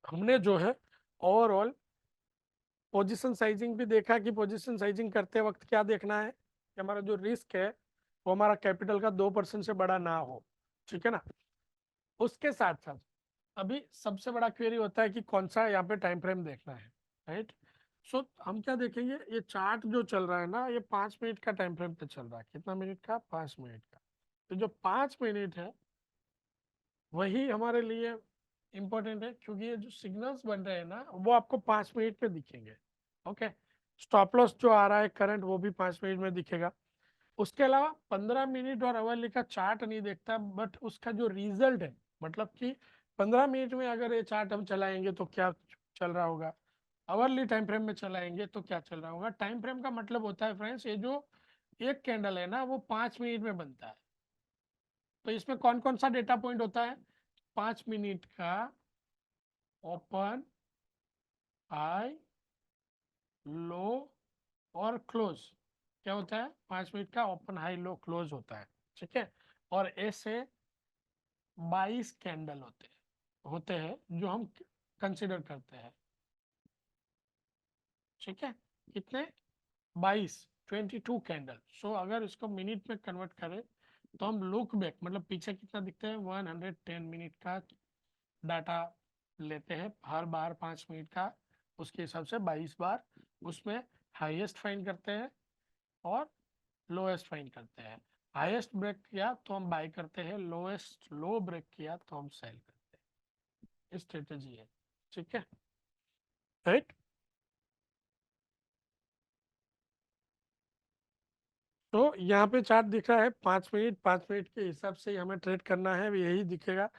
हमने जो है ओवरऑल पोजीशन साइजिंग भी देखा कि पोजीशन साइजिंग करते वक्त क्या देखना है, कि हमारा जो रिस्क है वो हमारा कैपिटल का 2% से बड़ा ना हो, ठीक है ना। उसके साथ साथ अभी सबसे बड़ा क्वेरी होता है कि कौन सा यहाँ पे टाइम फ्रेम देखना है, राइट। सो हम क्या देखेंगे, ये चार्ट जो चल रहा है ना, ये 5 मिनट का टाइम फ्रेम पे चल रहा है। कितना मिनट का? 5 मिनट का। तो जो 5 मिनट है वही हमारे लिए इंपॉर्टेंट है, क्योंकि ये जो सिग्नल्स बन रहे हैं ना वो आपको 5 मिनट पे दिखेंगे। ओके, स्टॉप लॉस जो आ रहा है करंट वो भी 5 मिनट में दिखेगा। उसके अलावा 15 मिनट और अवरली का चार्ट नहीं देखता, बट उसका जो रिजल्ट है, मतलब कि 15 मिनट में अगर ये चार्ट हम चलाएंगे तो क्या चल रहा होगा, अवरली टाइम फ्रेम में चलाएंगे तो क्या चल रहा होगा। टाइम फ्रेम का मतलब होता है फ्रेंड्स, ये जो एक कैंडल है ना वो 5 मिनट में बनता है। तो इसमें कौन कौन सा डेटा पॉइंट होता है? 5 मिनट का ओपन, हाई, लो और क्लोज। क्या होता है? 5 मिनट का ओपन, हाई, लो, क्लोज होता है, ठीक है। और ऐसे 22 कैंडल होते हैं जो हम कंसिडर करते हैं, ठीक है। कितने? 22, 22 कैंडल। सो अगर इसको मिनट में कन्वर्ट करें तो हम लुक बैक, मतलब पीछे कितना दिखते हैं, 110 मिनट का डाटा लेते हैं हर बार 5 मिनट का। उसके हिसाब से 22 बार उसमें हाईएस्ट फाइंड करते हैं और लोएस्ट फाइंड करते हैं। हाईएस्ट ब्रेक किया तो हम बाय करते हैं, लोएस्ट लो ब्रेक किया तो हम सेल करते हैं। स्ट्रेटेजी है, ठीक है, राइट। तो यहाँ पे चार्ट दिख रहा है 5 मिनट, 5 मिनट के हिसाब से ही हमें ट्रेड करना है, यही दिखेगा।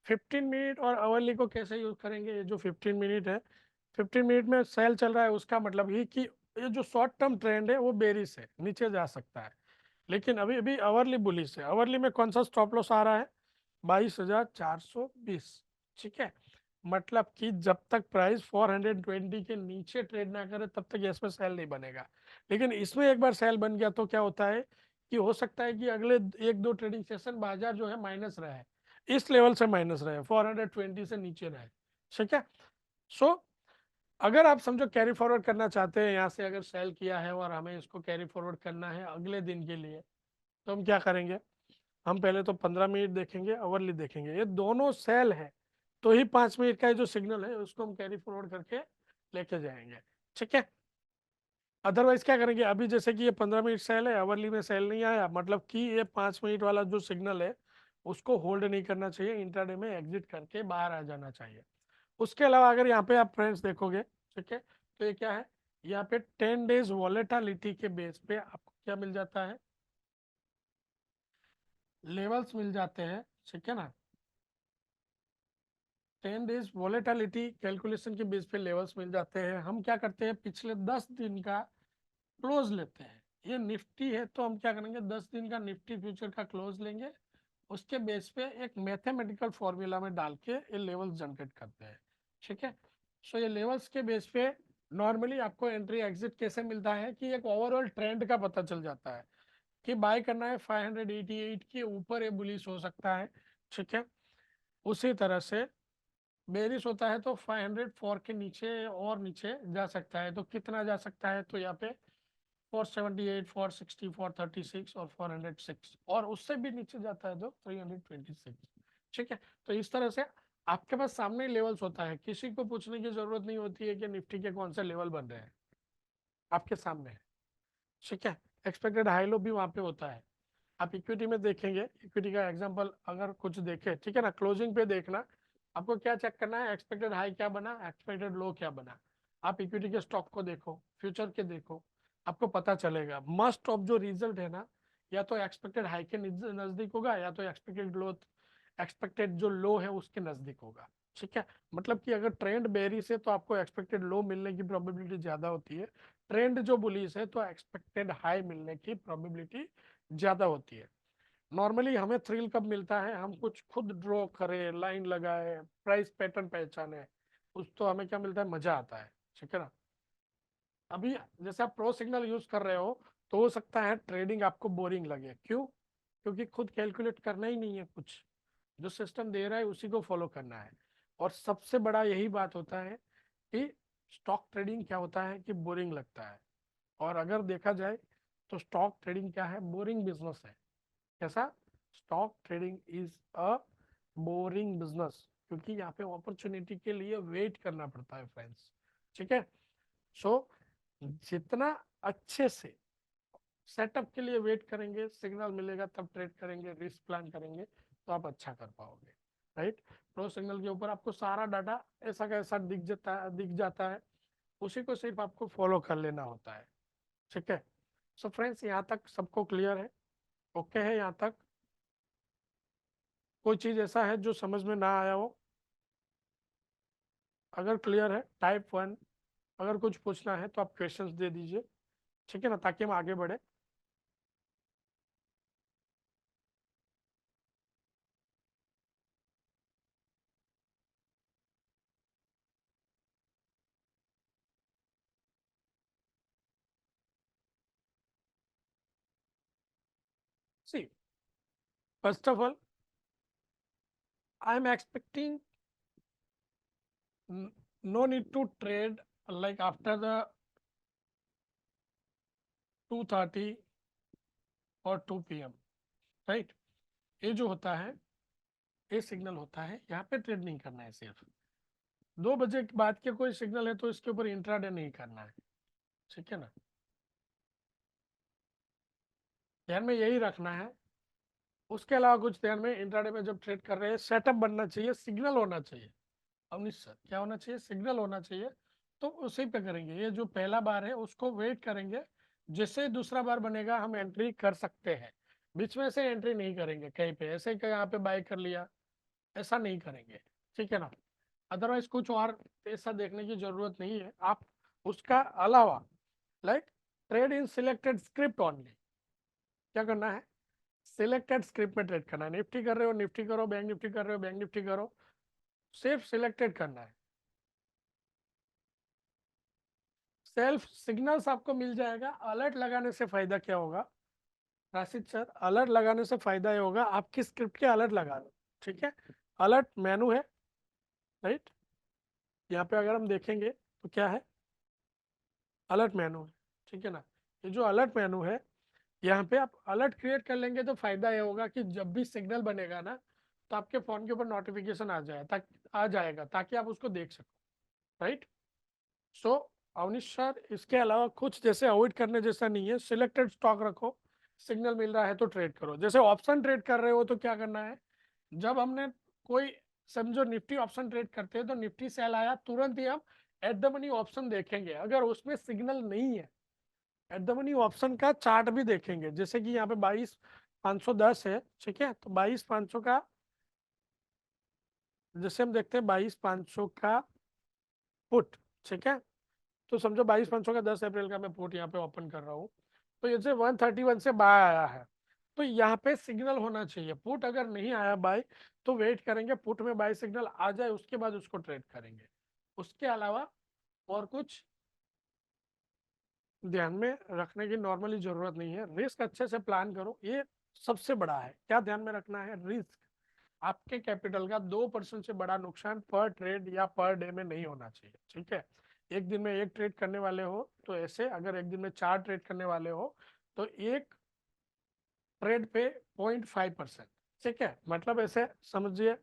15 मिनट और अवरली को कैसे यूज करेंगे? ये जो 15 मिनट है, 15 मिनट में सेल चल रहा है, उसका मतलब ही कि ये जो शॉर्ट टर्म ट्रेंड है वो बेरिश है, नीचे जा सकता है। लेकिन अभी अभी अवरली बुलिश है। अवरली में कौन सा स्टॉप लॉस आ रहा है? 22,420, ठीक है। मतलब कि जब तक प्राइस 420 के नीचे ट्रेड ना करे तब तक इसमें सेल नहीं बनेगा। लेकिन इसमें एक बार सेल बन गया तो क्या होता है कि हो सकता है कि अगले 1-2 ट्रेडिंग सेशन बाजार जो है माइनस रहे, इस लेवल से माइनस रहे, 420 से नीचे रहे, ठीक है। सो अगर आप समझो कैरी फॉरवर्ड करना चाहते हैं, यहाँ से अगर सेल किया है और हमें इसको कैरी फॉरवर्ड करना है अगले दिन के लिए, तो हम क्या करेंगे? हम पहले तो 15 मिनट देखेंगे, अवरली देखेंगे, ये दोनों सेल है तो ही 5 मिनट का जो सिग्नल है उसको हम कैरी फॉरवर्ड करके लेके जाएंगे, ठीक है। अदरवाइज क्या करेंगे? अभी जैसे कि ये 15 मिनट सेल है, अवरली में सेल नहीं आया, मतलब कि ये 5 मिनट वाला जो सिग्नल है उसको होल्ड नहीं करना चाहिए, इंट्राडे में एग्जिट करके बाहर आ जाना चाहिए। उसके अलावा अगर यहाँ पे आप फ्रेंड्स देखोगे, ठीक है, तो ये क्या है, यहाँ पे 10 डेज वॉलेटिलिटी के बेस पे आपको क्या मिल जाता है? लेवल्स मिल जाते हैं, ठीक है ना। 10 डेज वॉलेटिलिटी कैलकुलेशन के बेस पे लेवल्स मिल जाते हैं। हम क्या करते हैं, पिछले 10 दिन का क्लोज लेते हैं। ये निफ्टी है तो हम क्या करेंगे, 10 दिन का निफ्टी फ्यूचर का क्लोज लेंगे, उसके बेस पे एक मैथमेटिकल फॉर्मूला में डाल के ये लेवल्स जनरेट करते हैं, ठीक है। सो ये लेवल्स के बेस पे नॉर्मली आपको एंट्री एग्जिट कैसे मिलता है कि एक ओवरऑल ट्रेंड का पता चल जाता है कि बाय करना है 588 के ऊपर, ये बुलिश हो सकता है, ठीक है। उसी तरह से बेरिश होता है तो 504 के नीचे और नीचे जा सकता है। तो कितना जा सकता है? तो यहाँ पे 478, 460, 436 और 406, और उससे भी नीचे जाता है तो 326, ठीक है। तो इस तरह से आपके पास सामने लेवल्स होता है, किसी को पूछने की जरूरत नहीं होती है कि निफ्टी के कौन से लेवल बन रहे हैं, आपके सामने है, ठीक है। एक्सपेक्टेड हाई लो भी वहां पे होता है। आप इक्विटी में देखेंगे, इक्विटी का एग्जांपल अगर कुछ देखे, ठीक है ना, क्लोजिंग पे देखना, आपको क्या चेक करना है, एक्सपेक्टेड हाई क्या बना, एक्सपेक्टेड लो क्या बना। आप इक्विटी के स्टॉक को देखो, फ्यूचर के देखो, आपको पता चलेगा। मस्ट ऑफ जो रिजल्ट है ना, या तो एक्सपेक्टेड हाई के नजदीक होगा या तो एक्सपेक्टेड जो लो है उसके नजदीक होगा, ठीक है। मतलब कि अगर ट्रेंड बेरिश है तो आपको एक्सपेक्टेड लो मिलने की प्रोबेबिलिटी ज्यादा होती है, ट्रेंड जो बुलिश है तो एक्सपेक्टेड हाई मिलने की प्रोबेबिलिटी ज्यादा होती है। नॉर्मली हमें थ्रिल कब मिलता है? हम कुछ खुद ड्रॉ करें, लाइन लगाए, प्राइस पैटर्न पहचाने, उस तो हमें क्या मिलता है? मजा आता है, ठीक है ना। अभी जैसे आप प्रो सिग्नल यूज कर रहे हो तो हो सकता है ट्रेडिंग आपको बोरिंग लगे। क्यों? क्योंकि खुद कैलकुलेट करना ही नहीं है कुछ, जो सिस्टम दे रहा है उसी को फॉलो करना है। और सबसे बड़ा यही बात होता है कि स्टॉक ट्रेडिंग क्या होता है कि बोरिंग लगता है। और अगर देखा जाए तो स्टॉक ट्रेडिंग क्या है? बोरिंग बिजनेस है। कैसा? Stock trading is a boring business, क्योंकि यहाँ पे अपॉर्चुनिटी के लिए वेट करना पड़ता है फ्रेंड्स। ठीक है, सो जितना अच्छे से सेटअप के लिए वेट करेंगे, सिग्नल मिलेगा तब ट्रेड करेंगे, रिस्क प्लान करेंगे, तो आप अच्छा कर पाओगे। राइट, प्रो सिग्नल के ऊपर आपको सारा डाटा ऐसा कैसा दिख जाता है, उसी को सिर्फ आपको फॉलो कर लेना होता है। ठीक है, सो फ्रेंड्स यहाँ तक सबको क्लियर है? ओके है यहाँ तक? कोई चीज ऐसा है जो समझ में ना आया हो? अगर क्लियर है टाइप 1, अगर कुछ पूछना है तो आप क्वेश्चंस दे दीजिए, ठीक है ना, ताकि हम आगे बढ़े। See, first of all I am expecting no need to trade like after the 2:30 और 2 PM, राइट? ये जो होता है, ये सिग्नल होता है, यहाँ पे ट्रेड नहीं करना है। सिर्फ 2 बजे के बाद के कोई सिग्नल है तो इसके ऊपर इंट्राडे नहीं करना है, ठीक है ना, ध्यान में यही रखना है। उसके अलावा कुछ ध्यान में, इंट्राडे में जब ट्रेड कर रहे हैं सेटअप बनना चाहिए, सिग्नल होना चाहिए। अवनीश सर, क्या होना चाहिए? सिग्नल होना चाहिए, तो उसी पे करेंगे। ये जो पहला बार है उसको वेट करेंगे, जैसे दूसरा बार बनेगा हम एंट्री कर सकते हैं। बीच में से एंट्री नहीं करेंगे कहीं पे, ऐसे कि यहाँ पे बाय कर लिया, ऐसा नहीं करेंगे, ठीक है ना। अदरवाइज कुछ और ऐसा देखने की जरूरत नहीं है। आप उसका अलावा like trade in selected script only, क्या करना है? सिलेक्टेड स्क्रिप्ट में ट्रेड करना है। निफ्टी कर रहे हो निफ्टी करो, बैंक निफ्टी कर रहे हो बैंक निफ्टी करो, सिर्फ सिलेक्टेड करना है। सेल्फ सिग्नल्स आपको मिल जाएगा। अलर्ट लगाने से फायदा क्या होगा राशिद सर? अलर्ट लगाने से फायदा ये होगा, आपकी स्क्रिप्ट के अलर्ट लगा लो, ठीक है। अलर्ट मेनू है, राइट, यहाँ पे अगर हम देखेंगे तो क्या है? अलर्ट मेनू है, ठीक है ना। ये जो अलर्ट मेनू है, यहाँ पे आप अलर्ट क्रिएट कर लेंगे तो फायदा ये होगा कि जब भी सिग्नल बनेगा ना, तो आपके फोन के ऊपर नोटिफिकेशन आ जाएगा, ताकि आप उसको देख सको, राइट। सो अवनीश सर, इसके अलावा कुछ जैसे अवॉइड करने जैसा नहीं है। सिलेक्टेड स्टॉक रखो, सिग्नल मिल रहा है तो ट्रेड करो। जैसे ऑप्शन ट्रेड कर रहे हो तो क्या करना है? जब हमने कोई, समझो निफ्टी ऑप्शन ट्रेड करते हैं, तो निफ्टी सेल आया तुरंत ही हम एट द मनी ऑप्शन देखेंगे। अगर उसमें सिग्नल नहीं है, एट द मनी ऑप्शन का चार्ट भी देखेंगे। जैसे कि यहाँ पे 22,510 है, ठीक है, तो 22,500 का, जैसे हम देखते हैं 22,500 का पुट, ठीक है, तो समझो 22,500 का 10 अप्रैल का मैं पुट यहाँ पे ओपन कर रहा हूँ, तो जैसे 131 से बाय आया है, तो यहाँ पे सिग्नल होना चाहिए। पुट अगर नहीं आया बाय, तो वेट करेंगे पुट में बाय सिग्नल आ जाए, उसके बाद उसको ट्रेड करेंगे। उसके अलावा और कुछ ध्यान में रखने की नॉर्मली जरूरत नहीं है। रिस्क अच्छे से प्लान करो, ये सबसे बड़ा है। क्या ध्यान में रखना है? रिस्क। आपके कैपिटल का 2% से बड़ा नुकसान पर ट्रेड या पर डे में नहीं होना चाहिए, ठीक है। एक दिन में एक ट्रेड करने वाले हो तो ऐसे, अगर एक दिन में 4 ट्रेड करने वाले हो तो एक ट्रेड पे 0.5%, ठीक है। मतलब ऐसे समझिए,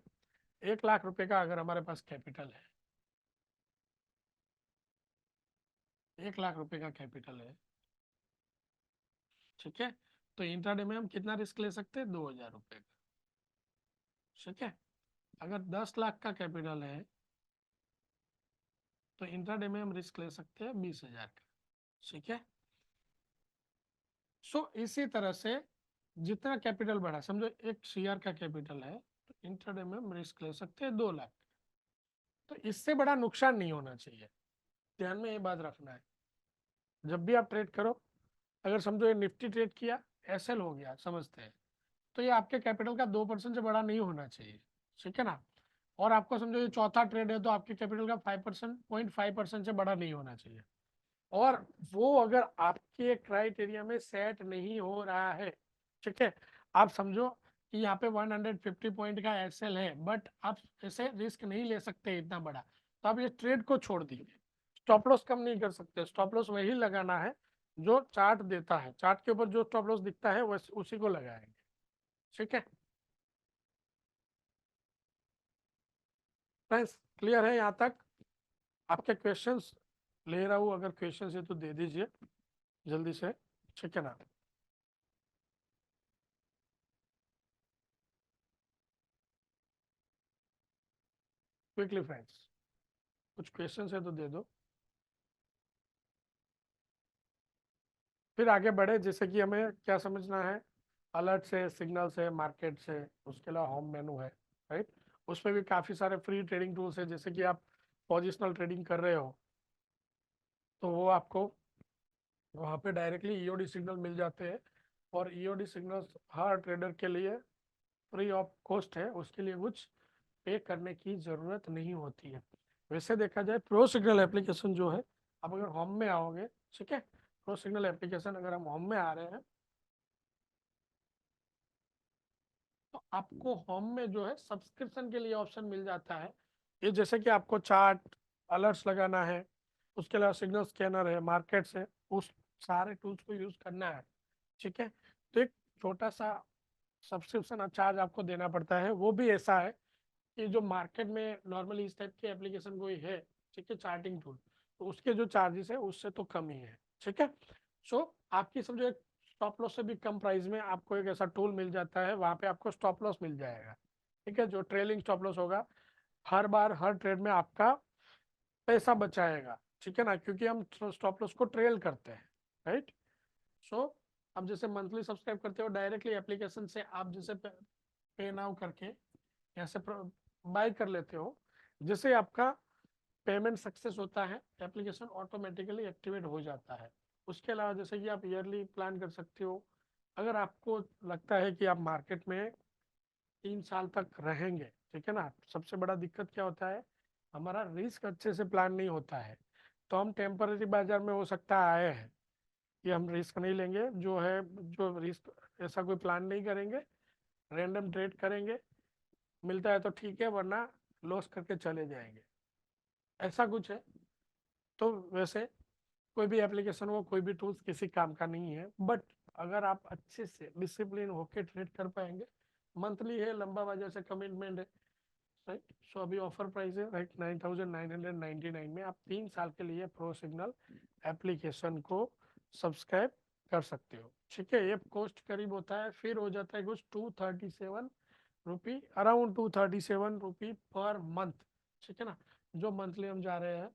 1 लाख रुपए का अगर हमारे पास कैपिटल है, 1 लाख रुपए का कैपिटल है, ठीक है, तो इंट्राडे में हम कितना रिस्क ले सकते हैं? 2,000 रुपए का, ठीक है। अगर 10 लाख का कैपिटल है तो इंट्राडे में हम रिस्क ले सकते हैं 20,000 का, ठीक है। सो इसी तरह से जितना कैपिटल बढ़ा, समझो 1 CR का कैपिटल है, तो इंट्राडे में हम रिस्क ले सकते हैं 2 लाख। तो इससे बड़ा नुकसान नहीं होना चाहिए, ध्यान में ये बात रखना है। जब भी आप ट्रेड करो, अगर समझो ये निफ्टी ट्रेड किया, SL हो गया, समझते हैं, तो ये आपके कैपिटल का 2% से बड़ा नहीं होना चाहिए, ठीक है ना। और आपको समझो ये चौथा ट्रेड है, तो आपके कैपिटल का 5%, 0.5% से बड़ा नहीं होना चाहिए। और वो अगर आपके क्राइटेरिया में सेट नहीं हो रहा है, ठीक है, आप समझो कि यहाँ पे 150 पॉइंट का SL है, बट आप ऐसे रिस्क नहीं ले सकते इतना बड़ा, तो आप ये ट्रेड को छोड़ दीजिए। स्टॉप लॉस कम नहीं कर सकते, स्टॉप लॉस वही लगाना है जो चार्ट देता है, चार्ट के ऊपर जो स्टॉप लॉस दिखता है वैसे उसी को लगाएंगे। ठीक है फ्रेंड्स, क्लियर है यहाँ तक? आपके क्वेश्चंस ले रहा हूँ, अगर क्वेश्चन है तो दे दीजिए जल्दी से। ठीक है ना? क्विकली फ्रेंड्स, कुछ क्वेश्चन है तो दे दो, फिर आगे बढ़े। जैसे कि हमें क्या समझना है, अलर्ट से, सिग्नल से, मार्केट से, उसके अलावा होम मेनू है, राइट? उसमें भी काफ़ी सारे फ्री ट्रेडिंग टूल्स है। जैसे कि आप पोजिशनल ट्रेडिंग कर रहे हो तो वो आपको वहाँ पे डायरेक्टली ईओडी सिग्नल मिल जाते हैं, और ईओडी सिग्नल्स हर ट्रेडर के लिए फ्री ऑफ कॉस्ट है, उसके लिए कुछ पे करने की ज़रूरत नहीं होती है। वैसे देखा जाए प्रो सिग्नल एप्लीकेशन जो है, आप अगर होम में आओगे, ठीक है, प्रो सिग्नल एप्लीकेशन अगर हम होम में आ रहे हैं तो आपको होम में जो है सब्सक्रिप्शन के लिए ऑप्शन मिल जाता है। ये जैसे कि आपको चार्ट, अलर्ट्स लगाना है, उसके अलावा सिग्नल स्कैनर है, मार्केट्स है, उस सारे टूल्स को यूज करना है। ठीक है, तो एक छोटा सा सब्सक्रिप्शन चार्ज आपको देना पड़ता है। वो भी ऐसा है कि जो मार्केट में नॉर्मली इस टाइप के एप्लीकेशन कोई है, ठीक है, चार्टिंग टूल, तो उसके जो चार्जेस है उससे तो कम ही है। ठीक है, सो आपकी समझो एक स्टॉप लॉस से भी कम प्राइस में आपको एक ऐसा टूल मिल जाता है, वहां पे आपको स्टॉप लॉस मिल जाएगा। ठीक है, जो ट्रेलिंग स्टॉप लॉस होगा, हर बार हर ट्रेड में आपका पैसा बचाएगा। ठीक है ना, क्योंकि हम स्टॉप लॉस को ट्रेल करते हैं, राइट? सो अब जैसे मंथली सब्सक्राइब करते हो डायरेक्टली एप्लीकेशन से, आप जैसे पे नाउ करके यहाँ से बाय कर लेते हो, जैसे आपका पेमेंट सक्सेस होता है एप्लीकेशन ऑटोमेटिकली एक्टिवेट हो जाता है। उसके अलावा जैसे कि आप ईयरली प्लान कर सकते हो। अगर आपको लगता है कि आप मार्केट में 3 साल तक रहेंगे, ठीक है ना, सबसे बड़ा दिक्कत क्या होता है, हमारा रिस्क अच्छे से प्लान नहीं होता है। तो हम टेम्पररी बाजार में हो सकता है आए हैं कि हम रिस्क नहीं लेंगे, जो है जो रिस्क, ऐसा कोई प्लान नहीं करेंगे, रैंडम ट्रेड करेंगे, मिलता है तो ठीक है, वरना लॉस करके चले जाएंगे, ऐसा कुछ है। तो वैसे कोई भी एप्लीकेशन हो, कोई भी टूल्स किसी काम का नहीं है, बट अगर आप अच्छे से डिसिप्लिन होके ट्रेड कर पाएंगे, मंथली है, लंबा बाजार से कमिटमेंट है, राइट? सो अभी ऑफर प्राइस है, राइट, 9,999 में आप 3 साल के लिए प्रो सिग्नल एप्लीकेशन को सब्सक्राइब कर सकते हो। ठीक है, ये कॉस्ट करीब होता है, फिर हो जाता है कुछ 237 रुपी, अराउंड 237 रुपी पर मंथ। ठीक है ना, जो मंथली हम जा रहे हैं,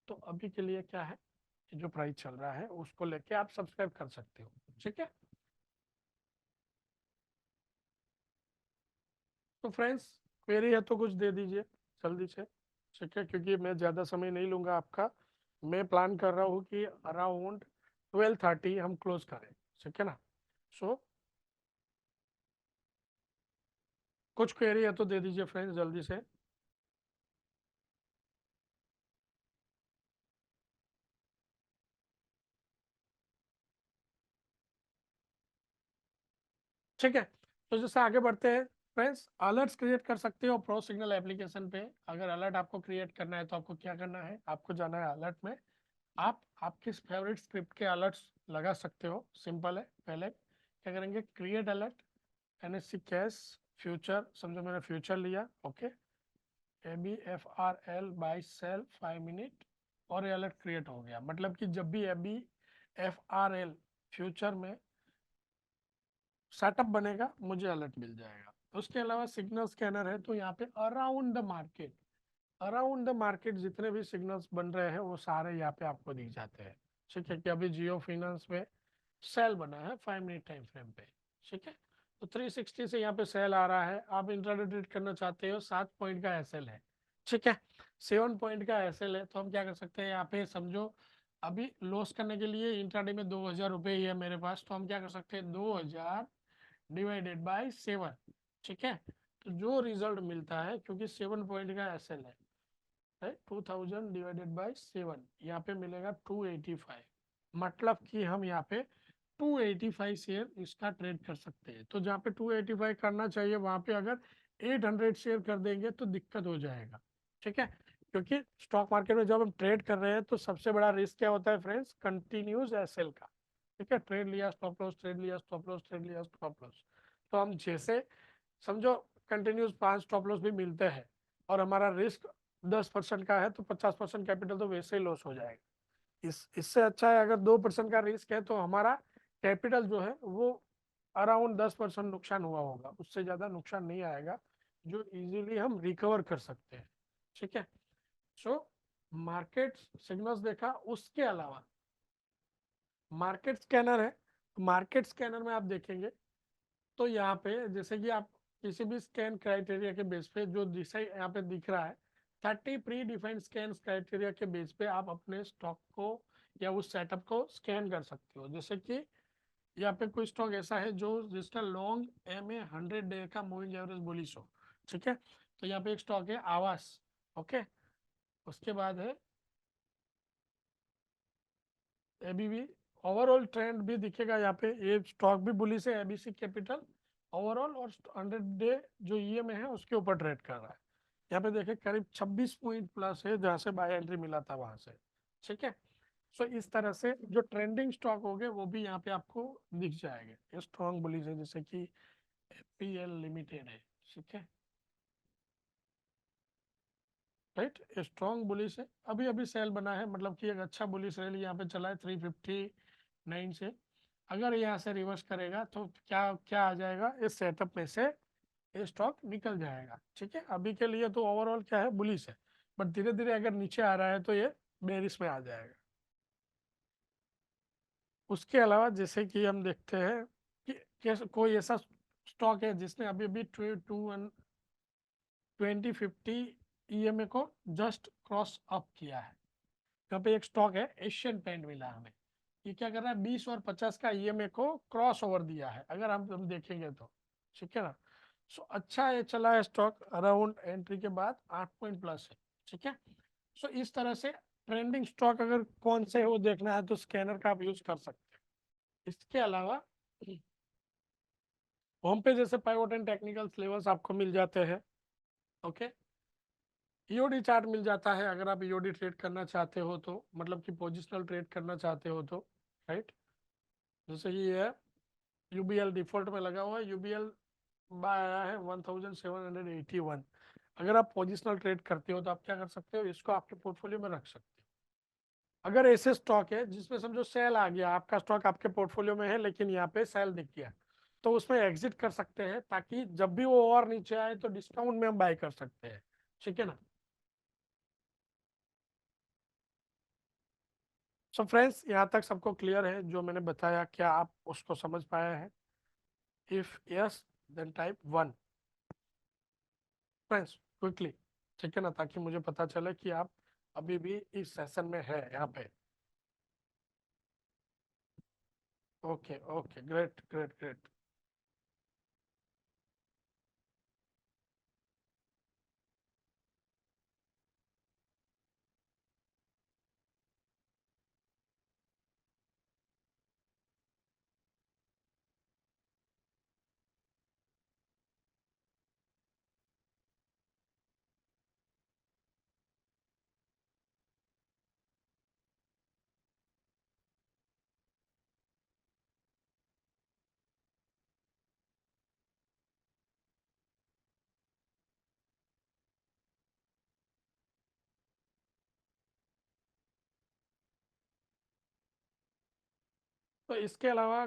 तो अभी के लिए क्या है, जो प्राइस चल रहा है उसको लेके आप सब्सक्राइब कर सकते हो। ठीक है, तो फ्रेंड्स, क्वेरी है तो कुछ दे दीजिए जल्दी से। ठीक है, क्योंकि मैं ज़्यादा समय नहीं लूँगा आपका। मैं प्लान कर रहा हूँ कि अराउंड 12:30 हम क्लोज करें। ठीक है ना, सो कुछ क्वेरी है तो दे दीजिए फ्रेंड्स जल्दी से। ठीक है, तो जैसे आगे बढ़ते हैं फ्रेंड्स, अलर्ट्स क्रिएट कर सकते हो प्रो सिग्नल एप्लीकेशन पे। अगर अलर्ट आपको क्रिएट करना है तो आपको क्या करना है, आपको जाना है अलर्ट में। आप आपके फेवरेट स्क्रिप्ट के अलर्ट्स लगा सकते हो, सिंपल है। पहले क्या करेंगे, create alert, NSC cash future, समझो मैंने फ्यूचर लिया, okay, ABFRL buy sell 5 minute, और ये अलर्ट क्रिएट हो गया। मतलब कि जब भी ABFRL फ्यूचर में सेटअप बनेगा मुझे अलर्ट मिल जाएगा। उसके अलावा सिग्नल स्कैनर है, तो यहाँ पे around the market, around the market जितने भी सिग्नल्स बन रहे हैं वो सारे यहाँ पे आपको दिख जाते हैं। ठीक है, कि अभी जियो फाइनेंस में सेल बना है 5 मिनट टाइम फ्रेम पे। ठीक है, तो 360 से यहाँ पे सेल आ रहा है, आप इंट्राडे ट्रेड करना चाहते हो, 7 पॉइंट का एसएल है। ठीक है, 7 पॉइंट का एसएल है, तो हम क्या कर सकते हैं, यहाँ पे समझो अभी लॉस करने के लिए इंट्राडे में 2,000 रुपये ही है मेरे पास, तो हम क्या कर सकते हैं, 2,000 डिवाइडेड बाई 7। ठीक है, तो जो रिजल्ट मिलता है, क्योंकि 7 पॉइंट का एसएल है 2,000 डिवाइडेड बाई 7, यहाँ पे मिलेगा 285। मतलब कि हम यहाँ पे 285 शेयर इसका ट्रेड कर सकते हैं। तो जहाँ पे 285 करना चाहिए, वहाँ पे अगर 800 शेयर कर देंगे तो दिक्कत हो जाएगा। ठीक है, क्योंकि स्टॉक मार्केट में जब हम ट्रेड कर रहे हैं तो सबसे बड़ा रिस्क क्या होता है फ्रेंड्स, कंटिन्यूस एसएल का। ठीक है, ट्रेड लिया स्टॉप लॉस, ट्रेड लिया स्टॉप लॉस, ट्रेड लिया स्टॉप लॉस। तो हम जैसे समझो कंटिन्यूस 5 स्टॉप लॉस भी मिलते हैं और हमारा रिस्क 10% का है, तो 50% कैपिटल तो वैसे ही लॉस हो जाएगा। इससे अच्छा है अगर 2% का रिस्क है तो हमारा कैपिटल जो है वो अराउंड 10% नुकसान हुआ होगा, उससे ज्यादा नुकसान नहीं आएगा, जो इजीली हम रिकवर कर सकते हैं। ठीक है, सो मार्केट सिग्नल्स देखा, उसके अलावा मार्केट स्कैनर है। मार्केट स्कैनर में आप देखेंगे तो यहाँ पे जैसे कि आप किसी भी स्कैन क्राइटेरिया के बेस पे जो दिशा यहाँ पे दिख रहा है, 30 प्री डिफाइंड स्कैन क्राइटेरिया के बेस पे आप अपने स्टॉक को या उस सेटअप को स्कैन कर सकते हो। जैसे कि यहाँ पे कोई स्टॉक ऐसा है जो जिसका लॉन्ग एम ए 100 डे का मूविंग एवरेज बुलिश हो। ठीक है, तो यहाँ पे एक स्टॉक है आवास। ओके, उसके बाद है एबीबी। ओवरऑल ट्रेंड भी दिखेगा यहाँ पे, ये स्टॉक भी बुलिश है, एबीसी कैपिटल ओवरऑल, और 100 डे जो ईएमए है उसके ऊपर ट्रेड कर रहा है। यहाँ पे देखें करीब 26 पॉइंट प्लस है जहाँ से बाय एंट्री मिला था वहां से। ठीक है, सो इस तरह से जो ट्रेंडिंग स्टॉक हो गए वो भी यहाँ पे आपको दिख जाएंगे, ये स्ट्रॉन्ग बुलिश है, जैसे कि एपीएल लिमिटेड है। ठीक है, राइट, स्ट्रॉन्ग बुलिश है, अभी अभी सेल बना है, मतलब कि एक अच्छा बुलिश रैली यहाँ पे चला है 359 से। अगर यहाँ से रिवर्स करेगा तो क्या क्या आ जाएगा, इस सेटअप में से ये स्टॉक निकल जाएगा। ठीक है, अभी के लिए तो ओवरऑल क्या है, बुलिश है, बट धीरे धीरे अगर नीचे आ रहा है तो ये बेरिश में आ जाएगा। उसके अलावा जैसे कि हम देखते हैं कि कैसे कोई ऐसा स्टॉक है जिसने अभी अभी 2050 ईएमए को जस्ट क्रॉस अप किया है। यहाँ पे एक स्टॉक है एशियन पेंट मिला हमें, ये क्या कर रहा है, 20 और 50 का ईएमए को क्रॉस ओवर दिया है, अगर हम देखेंगे तो। ठीक है ना, सो अच्छा ये चला है स्टॉक, अराउंड एंट्री के बाद 8 पॉइंट प्लस है। ठीक है, सो इस तरह से ट्रेंडिंग स्टॉक अगर कौन से है वो देखना है तो स्कैनर का आप यूज कर सकते हैं। इसके अलावा होम पे जैसे पाइवट एंड टेक्निकल लेवल्स आपको मिल जाते हैं। ओके, ईओडी चार्ट मिल जाता है अगर आप ईओडी ट्रेड करना चाहते हो तो, मतलब कि पोजिशनल ट्रेड करना चाहते हो तो, राइट। जैसे कि ये है यूबीएल डिफॉल्ट में लगा हुआ है, यूबीएल बाय आया है 1781। अगर आप पोजिशनल ट्रेड करते हो तो आप क्या कर सकते हो, इसको आपके पोर्टफोलियो में रख सकते हो। अगर ऐसे स्टॉक है जिसमें समझो सेल आ गया, आपका स्टॉक आपके पोर्टफोलियो में है लेकिन यहाँ पे सेल दिख गया, तो उसमें एग्जिट कर सकते हैं, ताकि जब भी वो और नीचे आए तो डिस्काउंट में हम बाय कर सकते हैं। ठीक है ना। सो फ्रेंड्स, यहाँ तक सबको क्लियर है जो मैंने बताया, क्या आप उसको समझ पाए हैं? If yes then type 1 friends, quickly. ठीक है ना, ताकि मुझे पता चले कि आप अभी भी इस सेशन में है यहाँ पे। Okay okay, great great great. तो इसके अलावा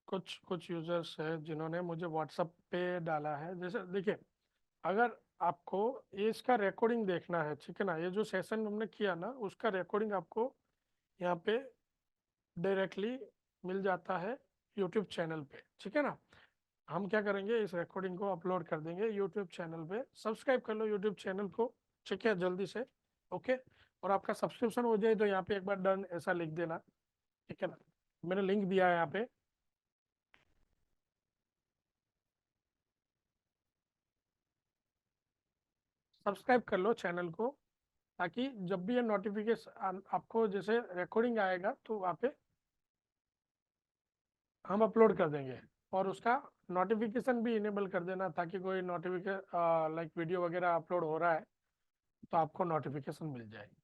कुछ कुछ यूजर्स है जिन्होंने मुझे व्हाट्सएप पे डाला है। जैसे देखिए, अगर आपको ये इसका रिकॉर्डिंग देखना है, ठीक है ना, ये जो सेशन हमने किया ना उसका रिकॉर्डिंग आपको यहाँ पे डायरेक्टली मिल जाता है यूट्यूब चैनल पे। ठीक है ना, हम क्या करेंगे, इस रिकॉर्डिंग को अपलोड कर देंगे यूट्यूब चैनल पे। सब्सक्राइब कर लो यूट्यूब चैनल को, ठीक है, जल्दी से। ओके, और आपका सब्सक्रिप्शन हो जाए तो यहाँ पे एक बार डन ऐसा लिख देना। ठीक है ना, मैंने लिंक दिया है यहाँ पे, सब्सक्राइब कर लो चैनल को, ताकि जब भी ये नोटिफिकेशन आपको जैसे रिकॉर्डिंग आएगा तो वहाँ पे हम अपलोड कर देंगे। और उसका नोटिफिकेशन भी इनेबल कर देना, ताकि कोई नोटिफिकेशन लाइक वीडियो वगैरह अपलोड हो रहा है तो आपको नोटिफिकेशन मिल जाएगी।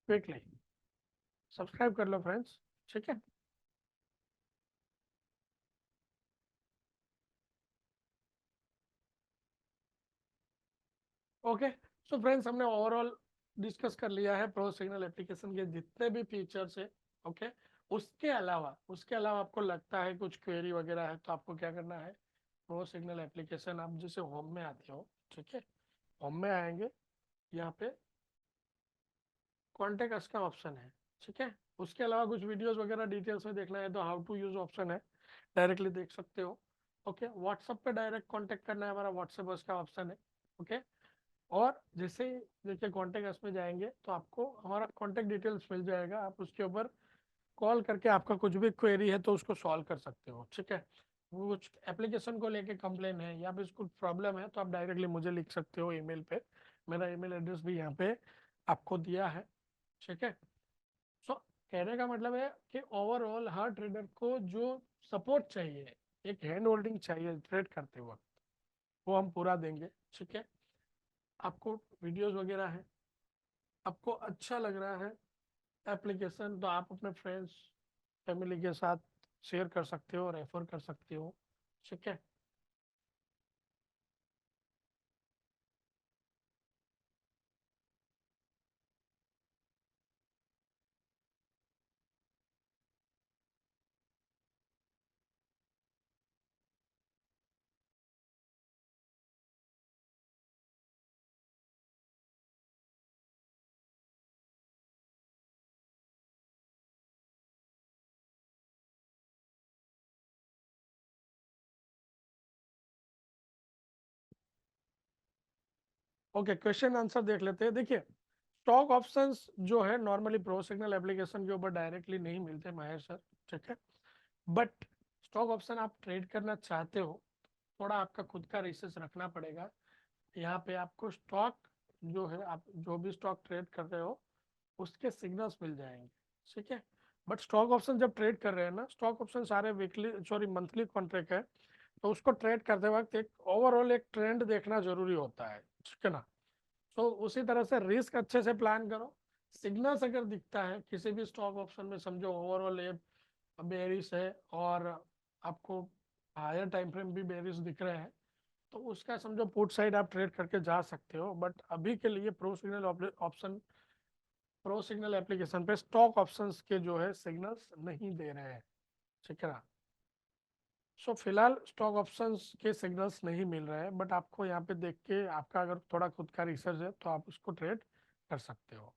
क्विकली सब्सक्राइब कर लो फ्रेंड्स, ठीक है। ओके, सो फ्रेंड्स हमने ओवरऑल डिस्कस कर लिया है प्रो सिग्नल एप्लीकेशन के जितने भी फीचर्स है। ओके, उसके अलावा आपको लगता है कुछ क्वेरी वगैरह है तो आपको क्या करना है, प्रो सिग्नल एप्लीकेशन आप जैसे होम में आते हो, ठीक है, होम में आएंगे, यहाँ पे कॉन्टेक्ट अस का ऑप्शन है, ठीक है। उसके अलावा कुछ वीडियोस वगैरह डिटेल्स में देखना है तो हाउ टू यूज ऑप्शन है, डायरेक्टली देख सकते हो। ओके, व्हाट्सएप पे डायरेक्ट कांटेक्ट करना है, हमारा व्हाट्सएप उसका ऑप्शन है। ओके, और जैसे ही देखिए कॉन्टेक्ट अस में जाएंगे तो आपको हमारा कॉन्टेक्ट डिटेल्स मिल जाएगा, आप उसके ऊपर कॉल करके आपका कुछ भी क्वेरी है तो उसको सॉल्व कर सकते हो, ठीक है। वो कुछ एप्लीकेशन को लेके कंप्लेन है या फिर कुछ प्रॉब्लम है तो आप डायरेक्टली मुझे लिख सकते हो ईमेल पे, मेरा ईमेल एड्रेस भी यहाँ पे आपको दिया है, ठीक है। सो कहने का मतलब है कि ओवरऑल हर ट्रेडर को जो सपोर्ट चाहिए, एक हैंड होल्डिंग चाहिए ट्रेड करते वक्त, वो हम पूरा देंगे, ठीक है। आपको वीडियोस वगैरह है, आपको अच्छा लग रहा है एप्लीकेशन तो आप अपने फ्रेंड्स फैमिली के साथ शेयर कर सकते हो, रेफर कर सकते हो, ठीक है। ओके, क्वेश्चन आंसर देख लेते हैं। देखिए, स्टॉक ऑप्शंस जो है नॉर्मली प्रो सिग्नल एप्लीकेशन के ऊपर डायरेक्टली नहीं मिलते महेश सर, ठीक है। बट स्टॉक ऑप्शन आप ट्रेड करना चाहते हो, थोड़ा आपका खुद का रिसर्च रखना पड़ेगा। यहाँ पे आपको स्टॉक जो है, आप जो भी स्टॉक ट्रेड कर रहे हो उसके सिग्नल्स मिल जाएंगे, ठीक है। बट स्टॉक ऑप्शन जब ट्रेड कर रहे हैं ना, स्टॉक ऑप्शन सारे वीकली सॉरी मंथली कॉन्ट्रैक्ट है, तो उसको ट्रेड करते वक्त एक ओवरऑल एक ट्रेंड देखना जरूरी होता है, ठीक है ना। तो उसी तरह से रिस्क अच्छे से प्लान करो। सिग्नल्स अगर दिखता है किसी भी स्टॉक ऑप्शन में, समझो ओवरऑल ये बेरिश है और आपको हायर टाइम फ्रेम भी बेरिश दिख रहे हैं, तो उसका समझो पुट साइड आप ट्रेड करके जा सकते हो। बट अभी के लिए प्रो सिग्नल एप्लीकेशन पे स्टॉक ऑप्शंस के जो है सिग्नल्स नहीं दे रहे हैं, ठीक है ना। सो फिलहाल स्टॉक ऑप्शंस के सिग्नल्स नहीं मिल रहे हैं, बट आपको यहाँ पे देख के आपका अगर थोड़ा खुद का रिसर्च है तो आप उसको ट्रेड कर सकते हो।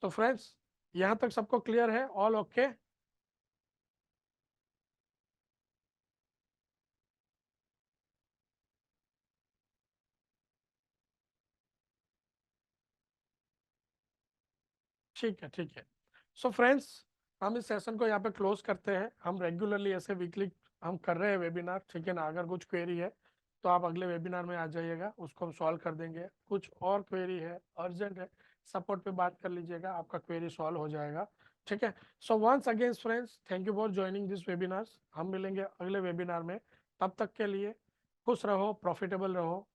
तो फ्रेंड्स, यहाँ तक सबको क्लियर है, ऑल ओके। ठीक है, ठीक है। सो फ्रेंड्स, हम इस सेशन को यहाँ पे क्लोज करते हैं। हम रेगुलरली ऐसे वीकली हम कर रहे हैं वेबिनार, ठीक है ना। अगर कुछ क्वेरी है तो आप अगले वेबिनार में आ जाइएगा, उसको हम सॉल्व कर देंगे। कुछ और क्वेरी है, अर्जेंट है, सपोर्ट पे बात कर लीजिएगा, आपका क्वेरी सॉल्व हो जाएगा, ठीक है। So once again friends, thank you for joining this webinar. हम मिलेंगे अगले वेबिनार में, तब तक के लिए खुश रहो, प्रॉफिटेबल रहो।